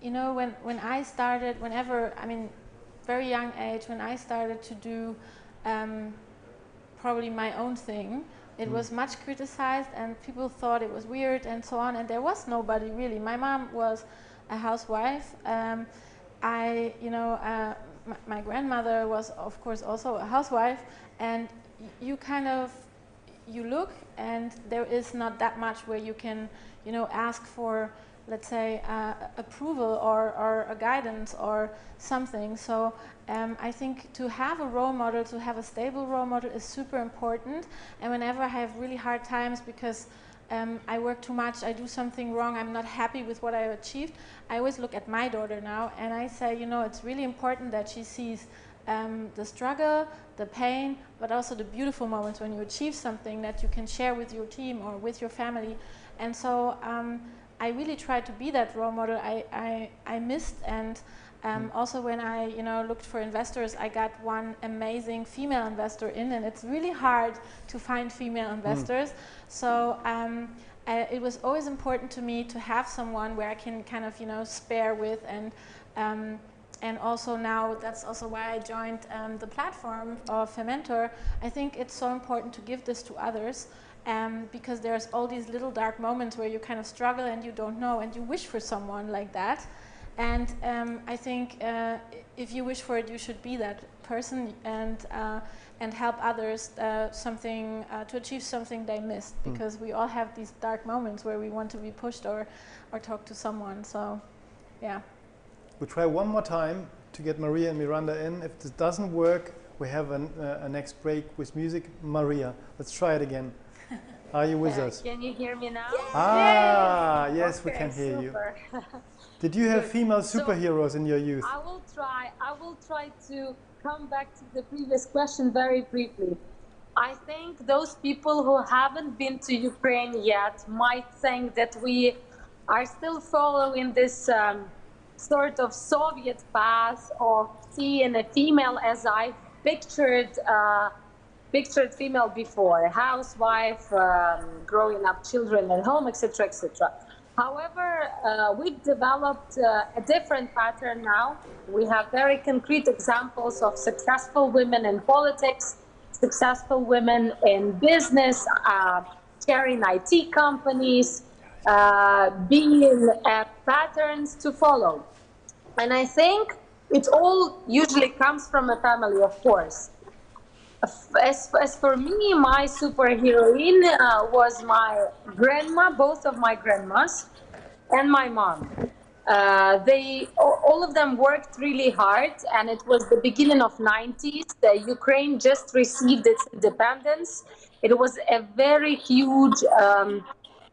you know, when I started, very young age, when I started to do probably my own thing, it was much criticized and people thought it was weird and so on, and there was nobody really. My mom was a housewife. My grandmother was, of course, also a housewife, and you look and there is not that much where you can, you know, ask for, let's say, approval or a guidance or something. So I think to have a role model, to have a stable role model is super important. And whenever I have really hard times because I work too much, I do something wrong, I'm not happy with what I've achieved, I always look at my daughter now and I say, you know, it's really important that she sees the struggle, the pain, but also the beautiful moments when you achieve something that you can share with your team or with your family. And so I really tried to be that role model. I missed, and also when I, you know, looked for investors, I got one amazing female investor in, and it's really hard to find female investors. So it was always important to me to have someone where I can kind of, you know, spare with, and also now that's also why I joined the platform of Fementor. I think it's so important to give this to others. Because there's all these little dark moments where you kind of struggle and you don't know and you wish for someone like that. And I think if you wish for it, you should be that person and help others to achieve something they missed. Because we all have these dark moments where we want to be pushed or talk to someone. So, yeah. We'll try one more time to get Maria and Miranda in. If this doesn't work, we have a next break with music. Maria, let's try it again. Are you with us? Can you hear me now? Yes, we can hear you. Did you have female superheroes in your youth? I will try to come back to the previous question very briefly. I think those people who haven't been to Ukraine yet might think that we are still following this sort of Soviet path of seeing a female as I pictured female before, a housewife, growing up children at home, etc., etc. However, we've developed a different pattern now. We have very concrete examples of successful women in politics, successful women in business, chairing IT companies, being patterns to follow. And I think it all usually comes from a family, of course. As for me, my superheroine was my grandma, both of my grandmas, and my mom. All of them worked really hard, and it was the beginning of 90s. Ukraine just received its independence. It was a very huge,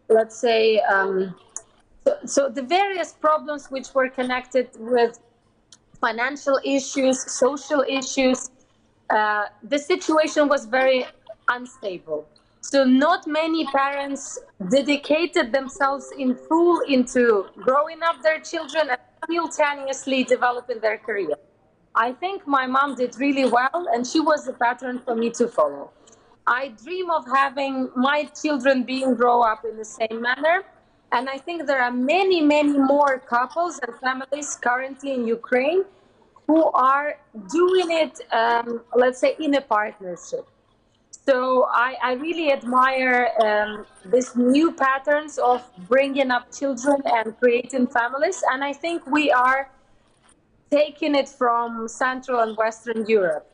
let's say, so the various problems which were connected with financial issues, social issues, the situation was very unstable. So not many parents dedicated themselves in full into growing up their children and simultaneously developing their career. I think my mom did really well, and she was a pattern for me to follow. I dream of having my children grow up in the same manner. And I think there are many, many more couples and families currently in Ukraine who are doing it, let's say, in a partnership. So I really admire these new patterns of bringing up children and creating families. And I think we are taking it from Central and Western Europe,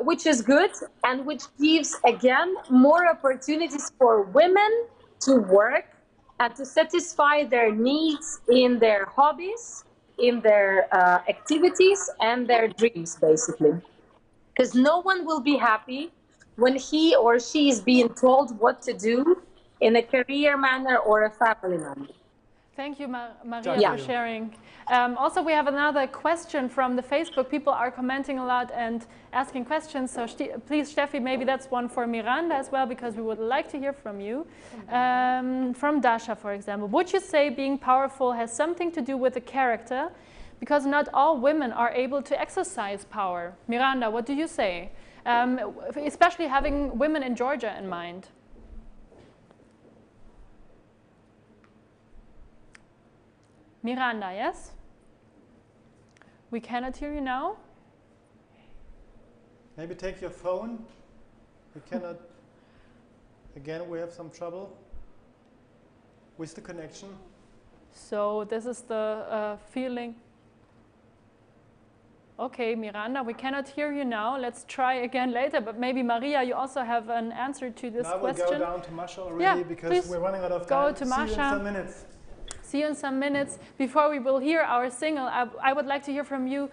which is good and which gives, again, more opportunities for women to work and to satisfy their needs in their hobbies, in their activities and their dreams, basically. Because no one will be happy when he or she is being told what to do in a career manner or a family manner. Thank you, Maria, for sharing. Also, we have another question from the Facebook. People are commenting a lot and asking questions. So please, Steffi, maybe that's one for Miranda as well, because we would like to hear from you. From Dasha, for example. Would you say being powerful has something to do with the character? Because not all women are able to exercise power. Miranda, what do you say? Especially having women in Georgia in mind. Miranda, yes? We cannot hear you now. Maybe take your phone. We cannot. Again, we have some trouble with the connection. So this is the feeling. Okay, Miranda, we cannot hear you now. Let's try again later. But maybe Maria, you also have an answer to this question. Now we'll go down to Masha already, because we're running out of time. Go to Masha. See you in some minutes. See you in some minutes. Before we will hear our single, I would like to hear from you.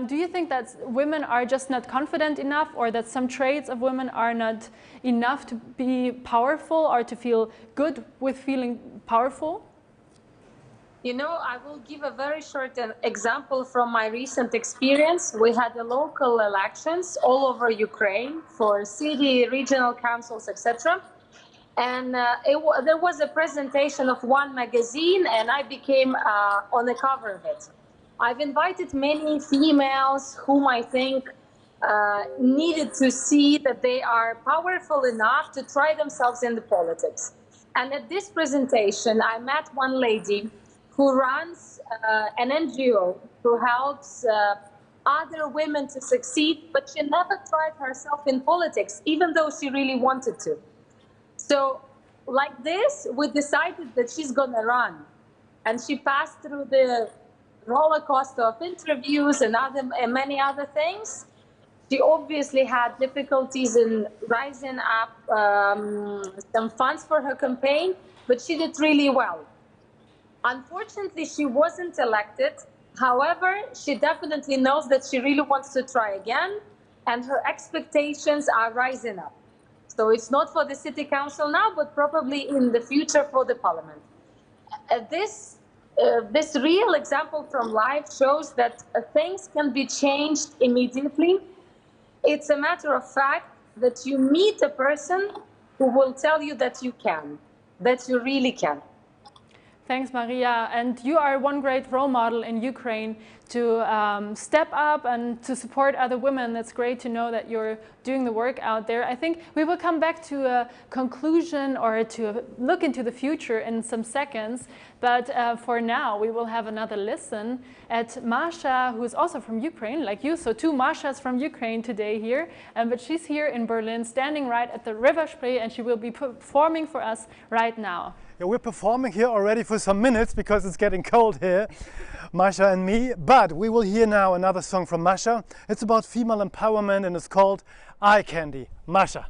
Do you think that women are just not confident enough, or that some traits of women are not enough to be powerful or to feel good with feeling powerful? You know, I will give a very short example from my recent experience. We had the local elections all over Ukraine for city, regional councils, etc. And there was a presentation of one magazine, and I became on the cover of it. I've invited many females whom I think needed to see that they are powerful enough to try themselves in the politics. And at this presentation, I met one lady who runs an NGO who helps other women to succeed, but she never tried herself in politics, even though she really wanted to. So like this, we decided that she's going to run. And she passed through the roller coaster of interviews and many other things. She obviously had difficulties in rising up some funds for her campaign, but she did really well. Unfortunately, she wasn't elected. However, she definitely knows that she really wants to try again, and her expectations are rising up. So it's not for the city council now, but probably in the future for the parliament. This real example from life shows that things can be changed immediately. It's a matter of fact that you meet a person who will tell you that you can, that you really can. Thanks, Maria. And you are one great role model in Ukraine to step up and to support other women. That's great to know that you're doing the work out there. I think we will come back to a conclusion or to look into the future in some seconds. But for now, we will have another listen at Masha, who is also from Ukraine, like you. So two Mashas from Ukraine today here. But she's here in Berlin, standing right at the River Spree, and she will be performing for us right now. Yeah, we're performing here already for some minutes because it's getting cold here, Masha and me. But we will hear now another song from Masha. It's about female empowerment and it's called Eye Candy. Masha.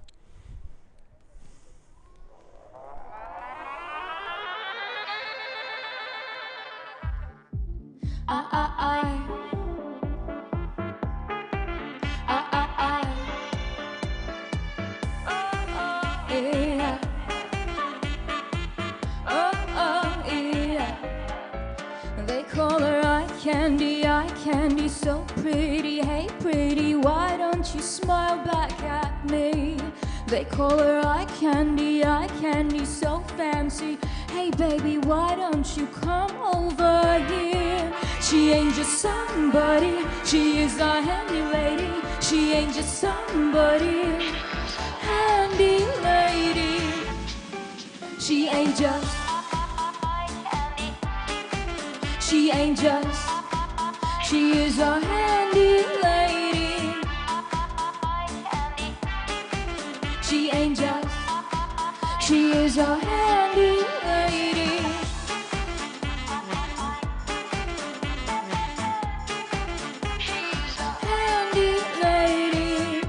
Eye candy, so pretty. Hey pretty, why don't you smile back at me? They call her eye candy, so fancy. Hey baby, why don't you come over here? She ain't just somebody, she is a handy lady. She ain't just somebody, handy lady. She ain't just, she ain't just, she is a handy lady. She ain't just, she is a handy lady. Handy lady.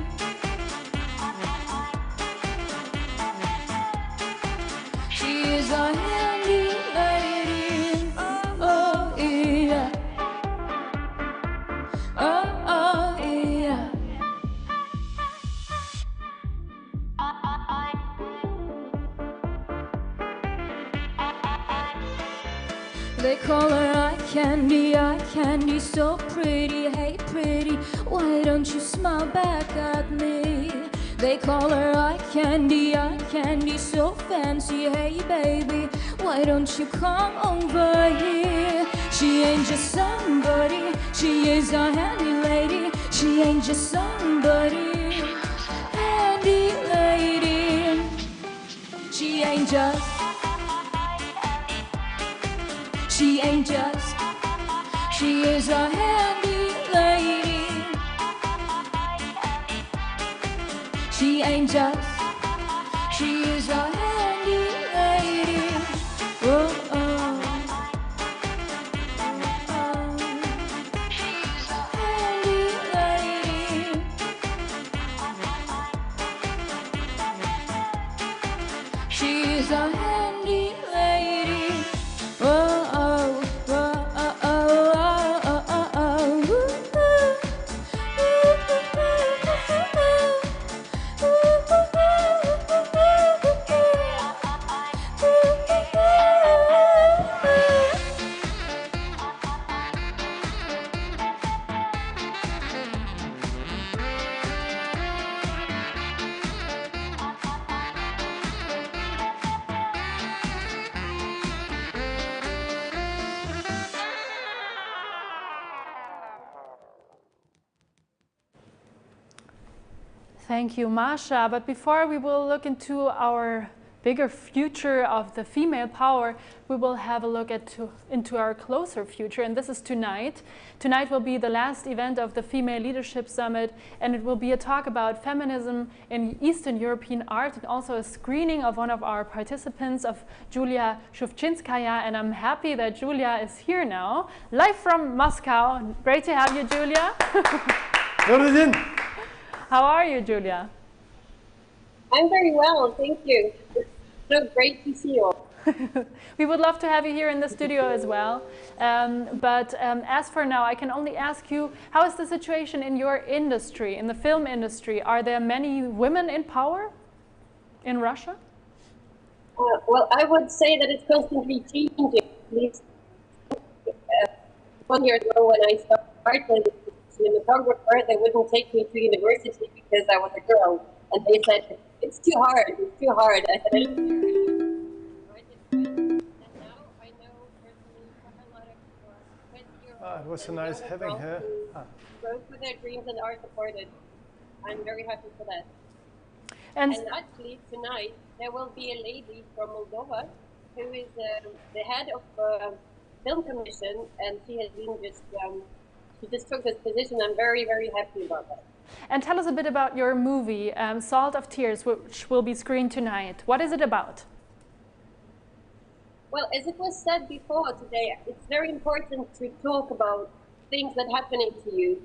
She is a handy They call her eye candy, so pretty. Hey pretty, why don't you smile back at me? They call her eye candy, so fancy. Hey baby, why don't you come over here? She ain't just somebody, she is a handy lady. She ain't just somebody, handy lady. She ain't just, she ain't just, she is a handy lady. She ain't just, she is a handy lady. Oh, oh. She's a handy lady. She's a handy lady. Oh, oh, oh, oh, oh, oh, oh, oh, Thank you, Masha. But before we will look into our bigger future of the female power, we will have a look into our closer future, and this is tonight. Tonight will be the last event of the Female Leadership Summit, and it will be a talk about feminism in Eastern European art, and also a screening of one of our participants, of Julia Shuvchinskaya, and I'm happy that Julia is here now, live from Moscow. Great to have you, Julia. How are you, Julia? I'm very well, thank you. It's so great to see you all. We would love to have you here in the studio as well. But as for now, I can only ask you, how is the situation in your industry, in the film industry? Are there many women in power in Russia? Well, I would say that it's constantly changing. At least 1 year ago when I started cinematographer, they wouldn't take me to university because I was a girl. And they said, it's too hard, it's too hard. I said, I don't care. And now I know personally quite a lot of 20-year-olds. It was so nice having her. Go for their dreams and are supported. I'm very happy for that. And actually tonight there will be a lady from Moldova who is the head of film commission, and she has been she just took this position. I'm very, very happy about that. And tell us a bit about your movie, Salt of Tears, which will be screened tonight. What is it about? Well, as it was said before today, it's very important to talk about things that are happening to you,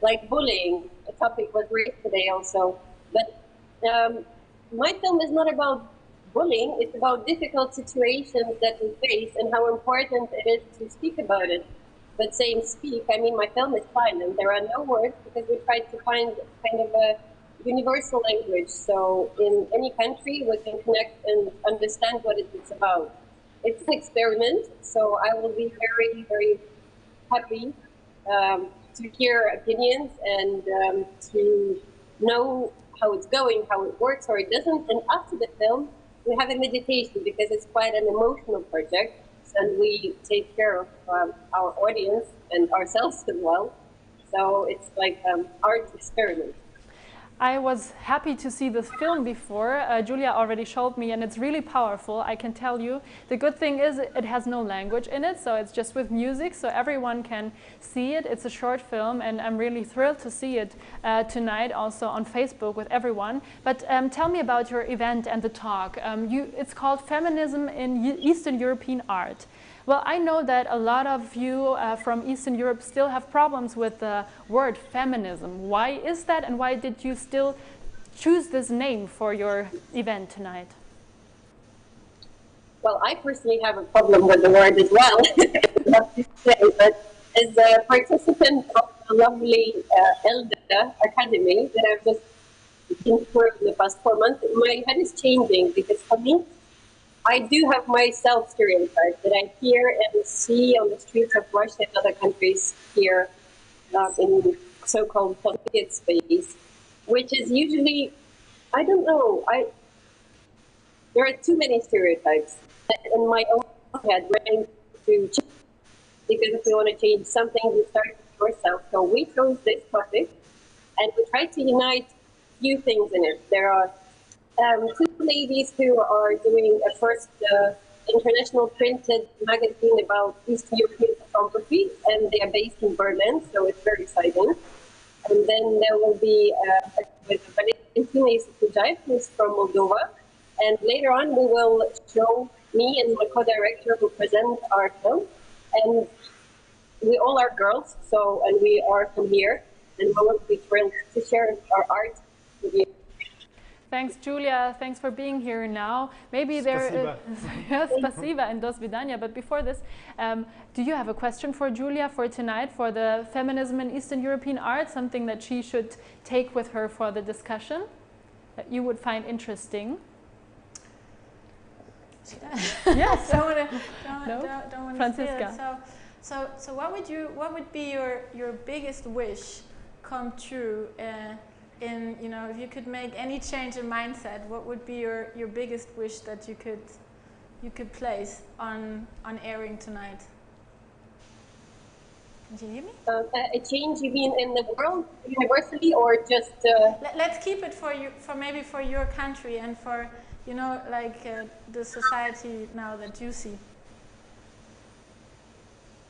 like bullying. A topic was raised today also. But my film is not about bullying, it's about difficult situations that we face and how important it is to speak about it. But saying speak, I mean, my film is silent. There are no words because we tried to find kind of a universal language. So in any country, we can connect and understand what it's about. It's an experiment, so I will be very, very happy to hear opinions and to know how it's going, how it works or it doesn't. And after the film, we have a meditation because it's quite an emotional project. And we take care of our audience and ourselves as well. So it's like art experiment. I was happy to see this film before. Julia already showed me, and it's really powerful, I can tell you. The good thing is it has no language in it, so it's just with music, so everyone can see it. It's a short film, and I'm really thrilled to see it tonight also on Facebook with everyone. But tell me about your event and the talk. It's called Feminism in Eastern European Art. Well, I know that a lot of you from Eastern Europe still have problems with the word feminism. Why is that, and why did you still choose this name for your event tonight? Well, I personally have a problem with the word as well, but as a participant of the lovely ELDA Academy that I've just been through in the past 4 months, my head is changing because for me, I do have myself stereotypes that I hear and see on the streets of Russia and other countries here in so-called Soviet space, which is usually, I don't know, there are too many stereotypes in my own head ready to change, because if we want to change something, we start with yourself. So we chose this topic and we try to unite a few things in it. There are two ladies who are doing a first international printed magazine about Eastern European photography, and they are based in Berlin, so it's very exciting. And then there will be with Valentina Isakujai, who's from Moldova. And later on, we will show me and the co-director who present our film. And we all are girls, so, and we are from here, and we will be thrilled to share our art with you. Thanks, Julia. Thanks for being here now. Maybe there is spasiba and do svidania. But before this, do you have a question for Julia for tonight, for the feminism in Eastern European art, something that she should take with her for the discussion that you would find interesting? Yes. Don't want to Franziska. So what would be your biggest wish come true? In, you know, if you could make any change in mindset, what would be your biggest wish that you could place on airing tonight? Can you hear me? A change, you mean in the world universally, or just? Let's keep it for you, maybe for your country and for, you know, like the society now that you see.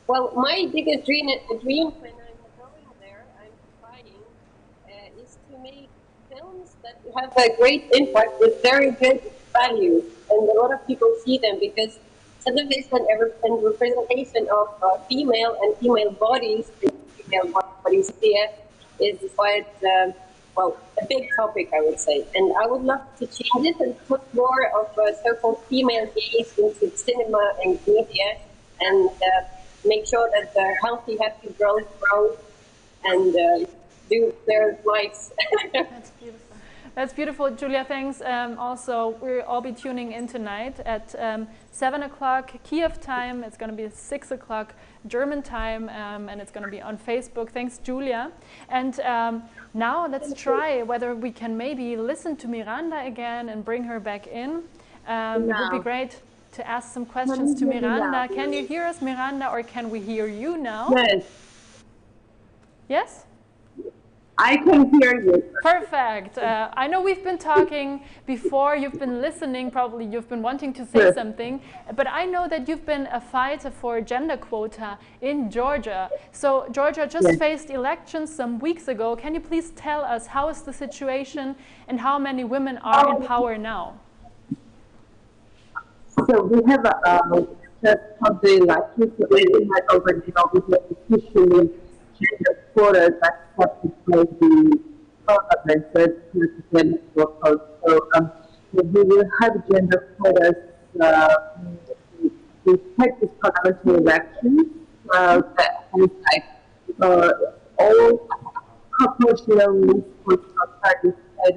Well, my biggest dream when I'm going there, I'm trying, is to make films that have a great impact with very good value, and a lot of people see them, because television and representation of female and female bodies, here is quite, well, a big topic, I would say. And I would love to change it and put more of so-called female gaze into cinema and media, and make sure that the healthy, happy girls grow and do their lives. That's beautiful. That's beautiful, Julia. Thanks. Also, we'll all be tuning in tonight at 7 o'clock Kiev time. It's going to be 6 o'clock German time, and it's going to be on Facebook. Thanks, Julia. And now let's try whether we can maybe listen to Miranda again and bring her back in. It would be great to ask some questions to Miranda. Can you hear us, Miranda, or can we hear you now? Yes. Yes? I can hear you. Perfect. I know we've been talking before, you've been listening, probably you've been wanting to say something, but I know that you've been a fighter for gender quota in Georgia. So Georgia just faced elections some weeks ago. Can you please tell us how is the situation and how many women are in power now? So we have just from the elections, we had already officially gender quotas accepted by the parliament, so it's local. So we will have gender quotas to take this parliamentary election that has all proportional lists for parties had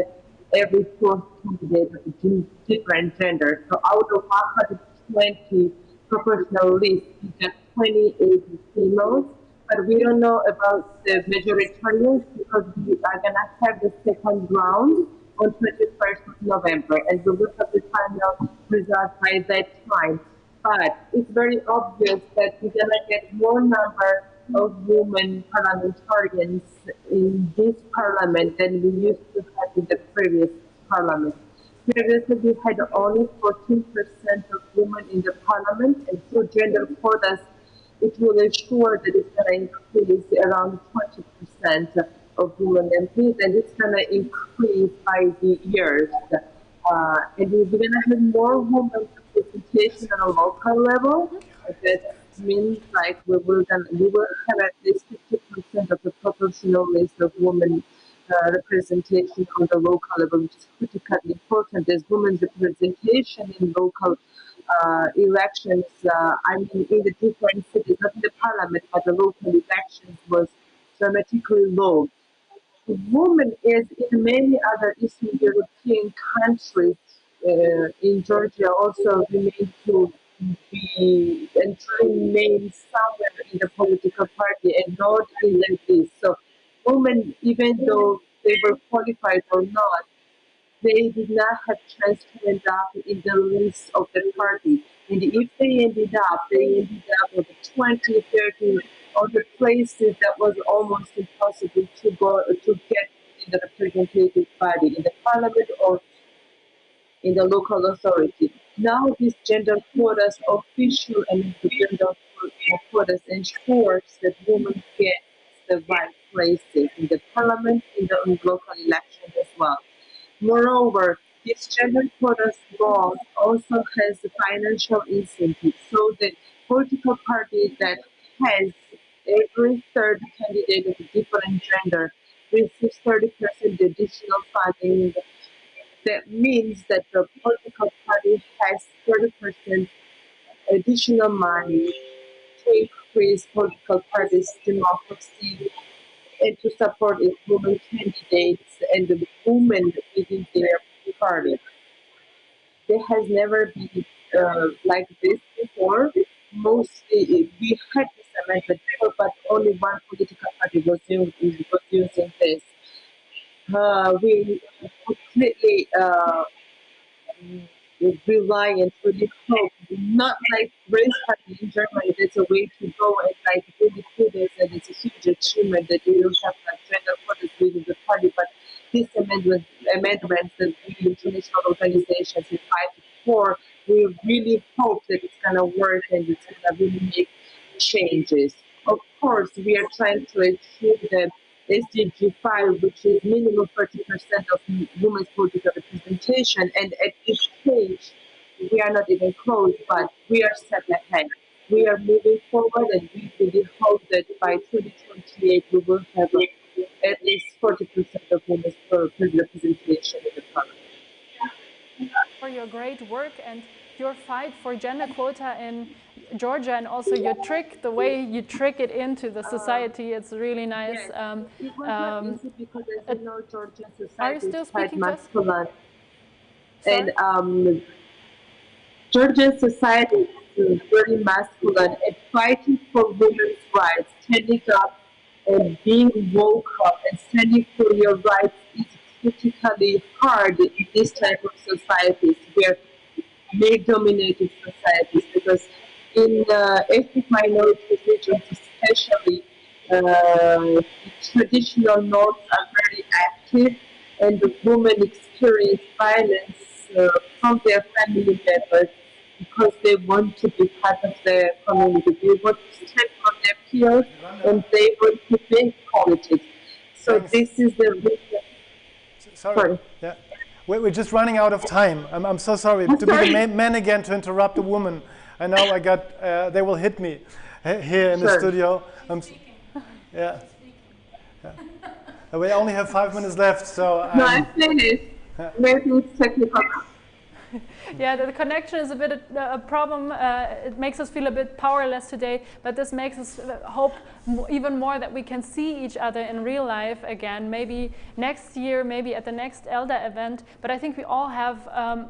every fourth candidate of a different gender. So out of 120 proportional lists, we got 28 females. But we don't know about the majoritarians because we are going to have the second round on 21st of November, and we will have the final result by that time. But it's very obvious that we're going to get more number of women parliamentarians in this parliament than we used to have in the previous parliament. Previously, we had only 14% of women in the parliament, and through gender quotas, it will ensure that it's going to increase around 20% of women MPs, and it's going to increase by the years. And we're going to have more women representation on a local level. That means like we will have at least 50% of the proportional list of women representation on the local level, which is critically important. As women's representation in local elections, I mean, in the different cities, not in the parliament, but the local elections was dramatically low. Women, as in many other Eastern European countries, in Georgia also remain to be and to remain somewhere in the political party and not in like this. So women, even though they were qualified or not, they did not have chance to end up in the list of the party. And if they ended up with 20, 30 other places that was almost impossible to go to get in the representative body, in the parliament or in the local authority. Now these gender quotas, official and the gender quotas ensures that women get the right places in the parliament, in the local elections as well. Moreover, this gender quotas law also has a financial incentive, so the political party that has every third candidate of a different gender receives 30% additional funding. That means that the political party has 30% additional money to increase political parties' democracy and to support its women candidates and the women within their party. There has never been like this before. Mostly we had this amendment before, but only one political party was using this. We completely rely and really hope, not like race party in Germany, that's a way to go and like really do this, and it's a huge achievement that they don't have like gender quotas within the party, but these amendments that the international organizations have fighted for, we really hope that it's going to work and it's going to really make changes. Of course, we are trying to achieve the SDG 5, which is minimum 30% of women's political representation, and at this stage, we are not even close, but we are step ahead. We are moving forward, and we really hope that by 2028 we will have at least 40% of women's political representation in the parliament. For your great work and your fight for gender quota in Georgia, and also your trick, the way you trick it into the society, it's really nice. Yes. It was not easy because, as you know, Georgian society are you still speaking quite masculine. And Georgian society is very masculine, and fighting for women's rights, standing up and being woke up and standing for your rights is critically hard in this type of societies where male-dominated societies, because in ethnic minority regions especially, traditional norms are very active, and the women experience violence from their family members because they want to be part of the community. They want to stand on their peers, and they want to make politics. So this is the reason. Sorry. Yeah. We're just running out of time. I'm so sorry. To be the man again to interrupt a woman. I know I got, they will hit me here in the studio. Yeah. We only have 5 minutes left, so. No, I finished. Maybe it's technical. Yeah, the connection is a bit a problem. It makes us feel a bit powerless today, but this makes us hope even more that we can see each other in real life again, maybe next year, maybe at the next ELDA event. But I think we all have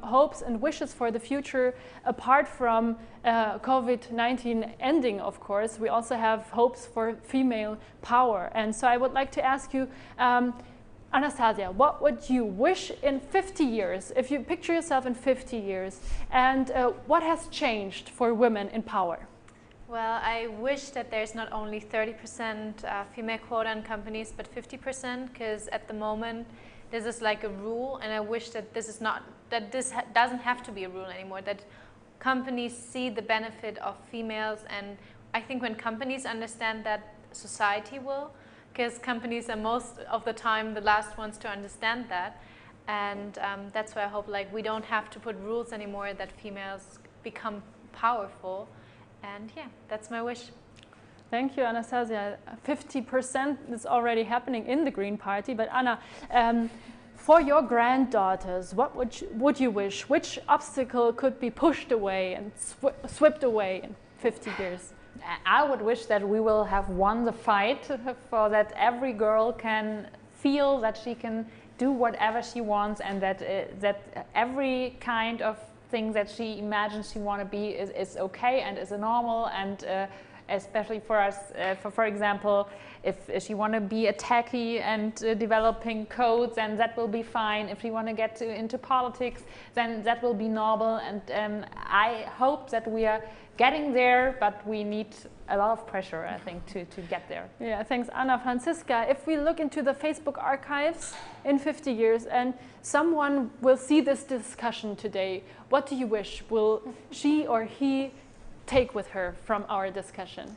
hopes and wishes for the future, apart from COVID-19 ending, of course. We also have hopes for female power. And so I would like to ask you, Anastasia, what would you wish in 50 years, if you picture yourself in 50 years, and what has changed for women in power? Well, I wish that there's not only 30% female quota in companies, but 50%, because at the moment this is like a rule, and I wish that this is not, that this doesn't have to be a rule anymore, that companies see the benefit of females, and I think when companies understand that, society will, because companies are most of the time the last ones to understand that, and that's why I hope like we don't have to put rules anymore, that females become powerful, and yeah, that's my wish. Thank you, Anastasia. 50% is already happening in the Green Party, but Anna, for your granddaughters, what would you wish? Which obstacle could be pushed away and swept away in 50 years? I would wish that we will have won the fight for that every girl can feel that she can do whatever she wants, and that every kind of thing that she imagines she want to be is okay and is normal, and especially for us, for example, if she want to be a techie and developing codes, then that will be fine. If she want to get into politics, then that will be normal. And I hope that we are getting there, but we need a lot of pressure, I think, to get there. Yeah, thanks, Anna. Franziska, if we look into the Facebook archives in 50 years and someone will see this discussion today, what do you wish will she or he take with her from our discussion?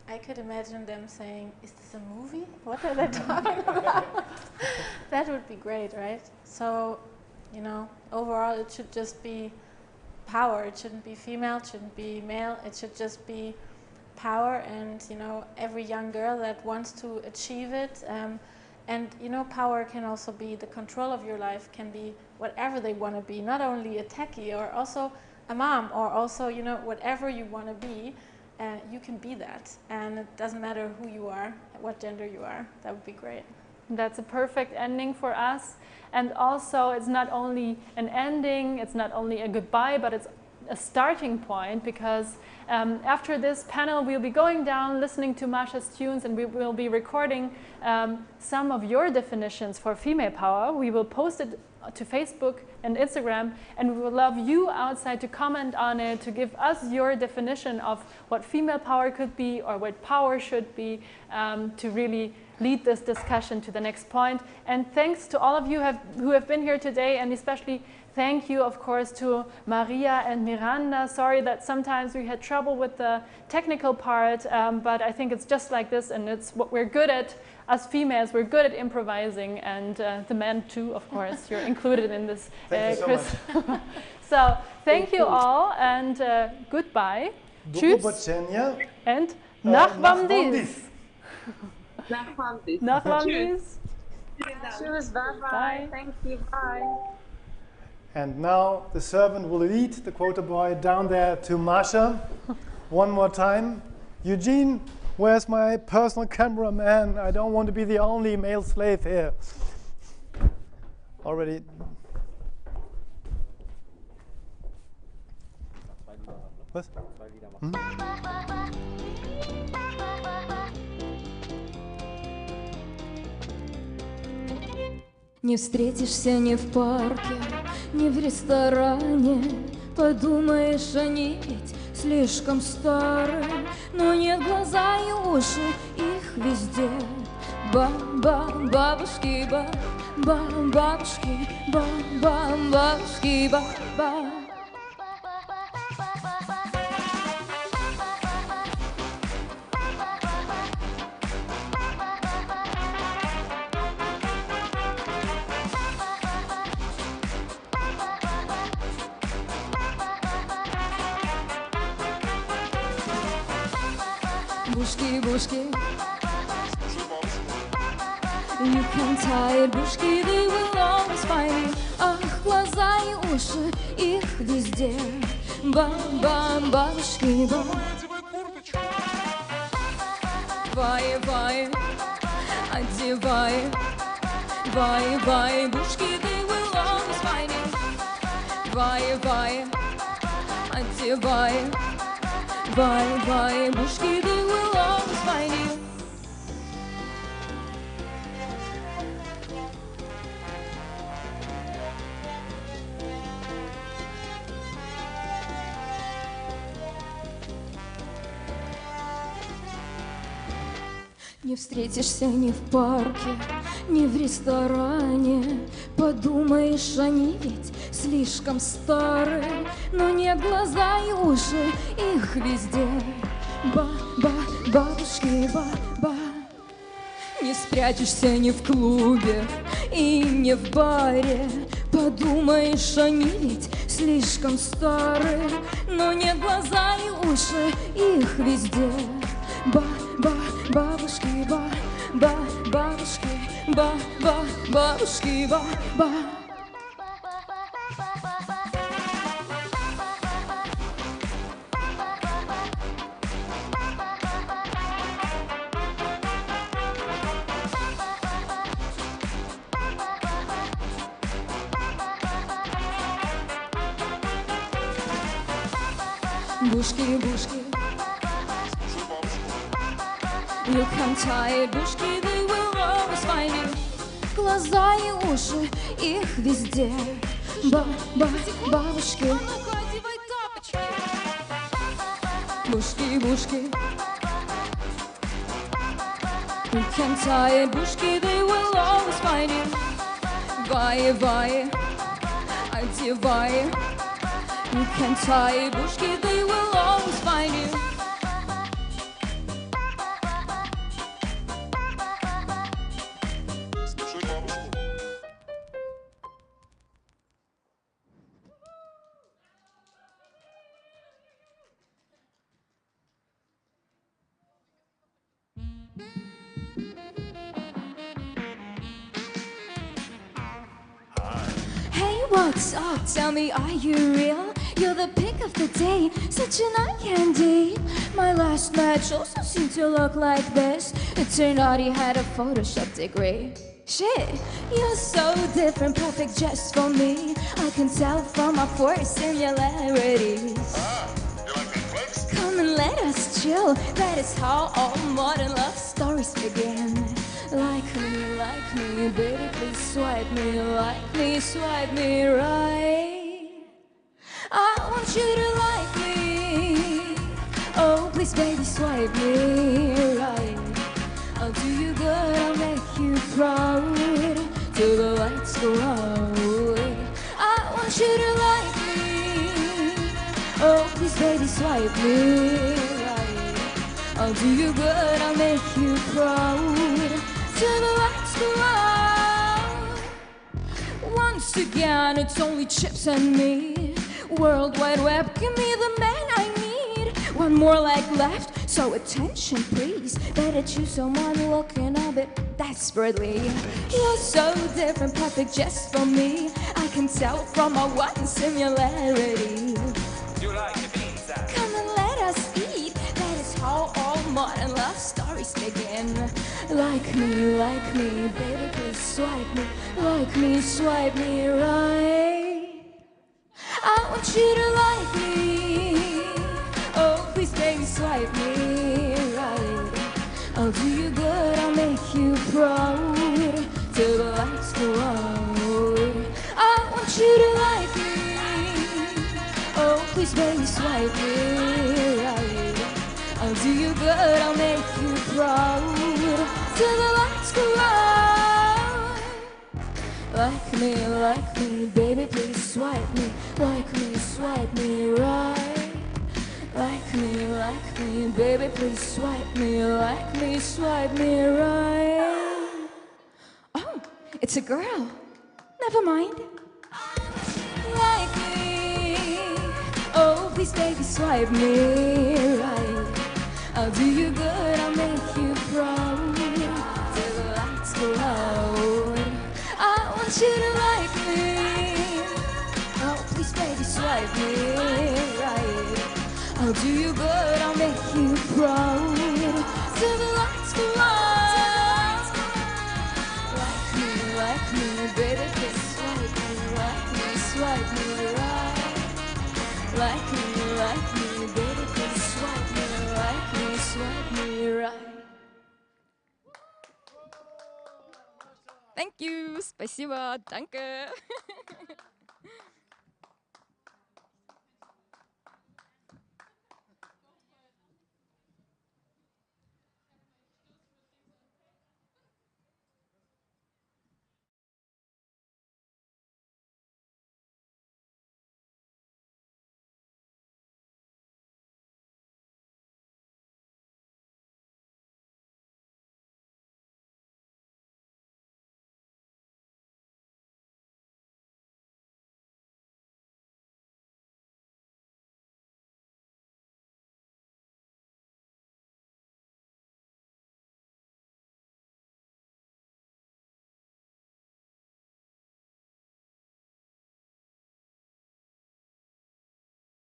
I could imagine them saying, is this a movie? What are they talking about? That would be great, right? So, you know, overall it should just be power. It shouldn't be female, it shouldn't be male. It should just be power, and, you know, every young girl that wants to achieve it. And, you know, power can also be the control of your life, can be whatever they want to be, not only a techie or also a mom, or also, you know, whatever you want to be. You can be that, and it doesn't matter who you are, what gender you are. That would be great. That's a perfect ending for us. And also, it's not only an ending, it's not only a goodbye, but it's a starting point, because after this panel, we'll be going down, listening to Masha's tunes, and we will be recording some of your definitions for female power. We will post it to Facebook and Instagram, and we would love you outside to comment on it, to give us your definition of what female power could be or what power should be, to really lead this discussion to the next point. And thanks to all of you who have been here today, and especially thank you, of course, to Maria and Miranda. Sorry that sometimes we had trouble with the technical part, but I think it's just like this, and it's what we're good at. As females, we're good at improvising, and the men too, of course. You're included in this, Chris. So thank you all, and goodbye. Tschüss. And nach Wamdis. Nach Wamdis. Tschüss, bye. Thank you, bye. And now the servant will lead the quota boy down there to Masha. One more time. Eugene, where's my personal cameraman? I don't want to be the only male slave here. Already. Was? Не встретишься ни в парке, ни в ресторане. Подумаешь, они ведь слишком старые, но нет, глаза и уши, их везде. Бабушки, бабушки, бабушки, ба-ба. Bushki, you can tie it, bushki, they will always find you. Ах, глаза и уши, их везде. Бабушки, Бай, одевай. Бай, бушки, they will always find you. Бай, одевай. Bye, бушки, they will always find you. Не встретишься ни в парке, ни в ресторане. Подумаешь, они ведь слишком старые, но нет, глаза и уши, их везде. Бабушки, ба. Не спрячешься ни в клубе и не в баре. Подумаешь, они ведь слишком старые, но нет, глаза и уши, их везде. Бабушки, бабушки, ба. Bushki, bushki. You can tie it, bushki, they will always find you. Глаза и уши, их везде. Бабушки. Бушки, бушки. You can tie it, bushki, they will always find you. Vai, vai, одевай. You can tie it, bushki, they will always find you. What's up? Tell me, are you real? You're the pick of the day, such an eye candy. My last match also seemed to look like this. It turned out he had a Photoshop degree. Shit, you're so different, perfect just for me. I can tell from our four similarities. You like me flex? Come and let us chill. That is how all modern love stories begin. Like me, baby, please swipe me. Like me, swipe me right. I want you to like me. Oh, please, baby, swipe me right. I'll do you good, I'll make you proud. Till the lights go out. I want you to like me. Oh, please, baby, swipe me right. I'll do you good, I'll make you proud. Till the lights go out. Once again, it's only chips and me. World Wide Web, give me the man I need. One more leg left, so attention please. Better choose someone looking a bit desperately. You're so different, perfect just for me. I can tell from our one similarity. You like the pizza? Come and let us eat. That is how all modern love stories begin. Like me, baby, please swipe me. Like me, swipe me right. I want you to like me. Oh, please, baby, swipe me right. I'll do you good, I'll make you proud. Till the lights go out. I want you to like me. Oh, please, baby, swipe me right. I'll do you good, I'll make you proud. Till the lights go out. Like me, baby, please swipe me. Like me, swipe me right. Like me, baby, please swipe me. Like me, swipe me right. Oh, it's a girl. Never mind. Like me. Oh, please, baby, swipe me right. I'll do you good, I'll make you proud. Till the lights go out. I want you to like me. Oh, please, baby, swipe me right. I'll do you good, I'll make you proud. Till the lights go out. Like me, baby, please swipe me. Like me, swipe me right. Like me, baby, please swipe me. Like me, swipe me right. Thank you, спасибо, danke.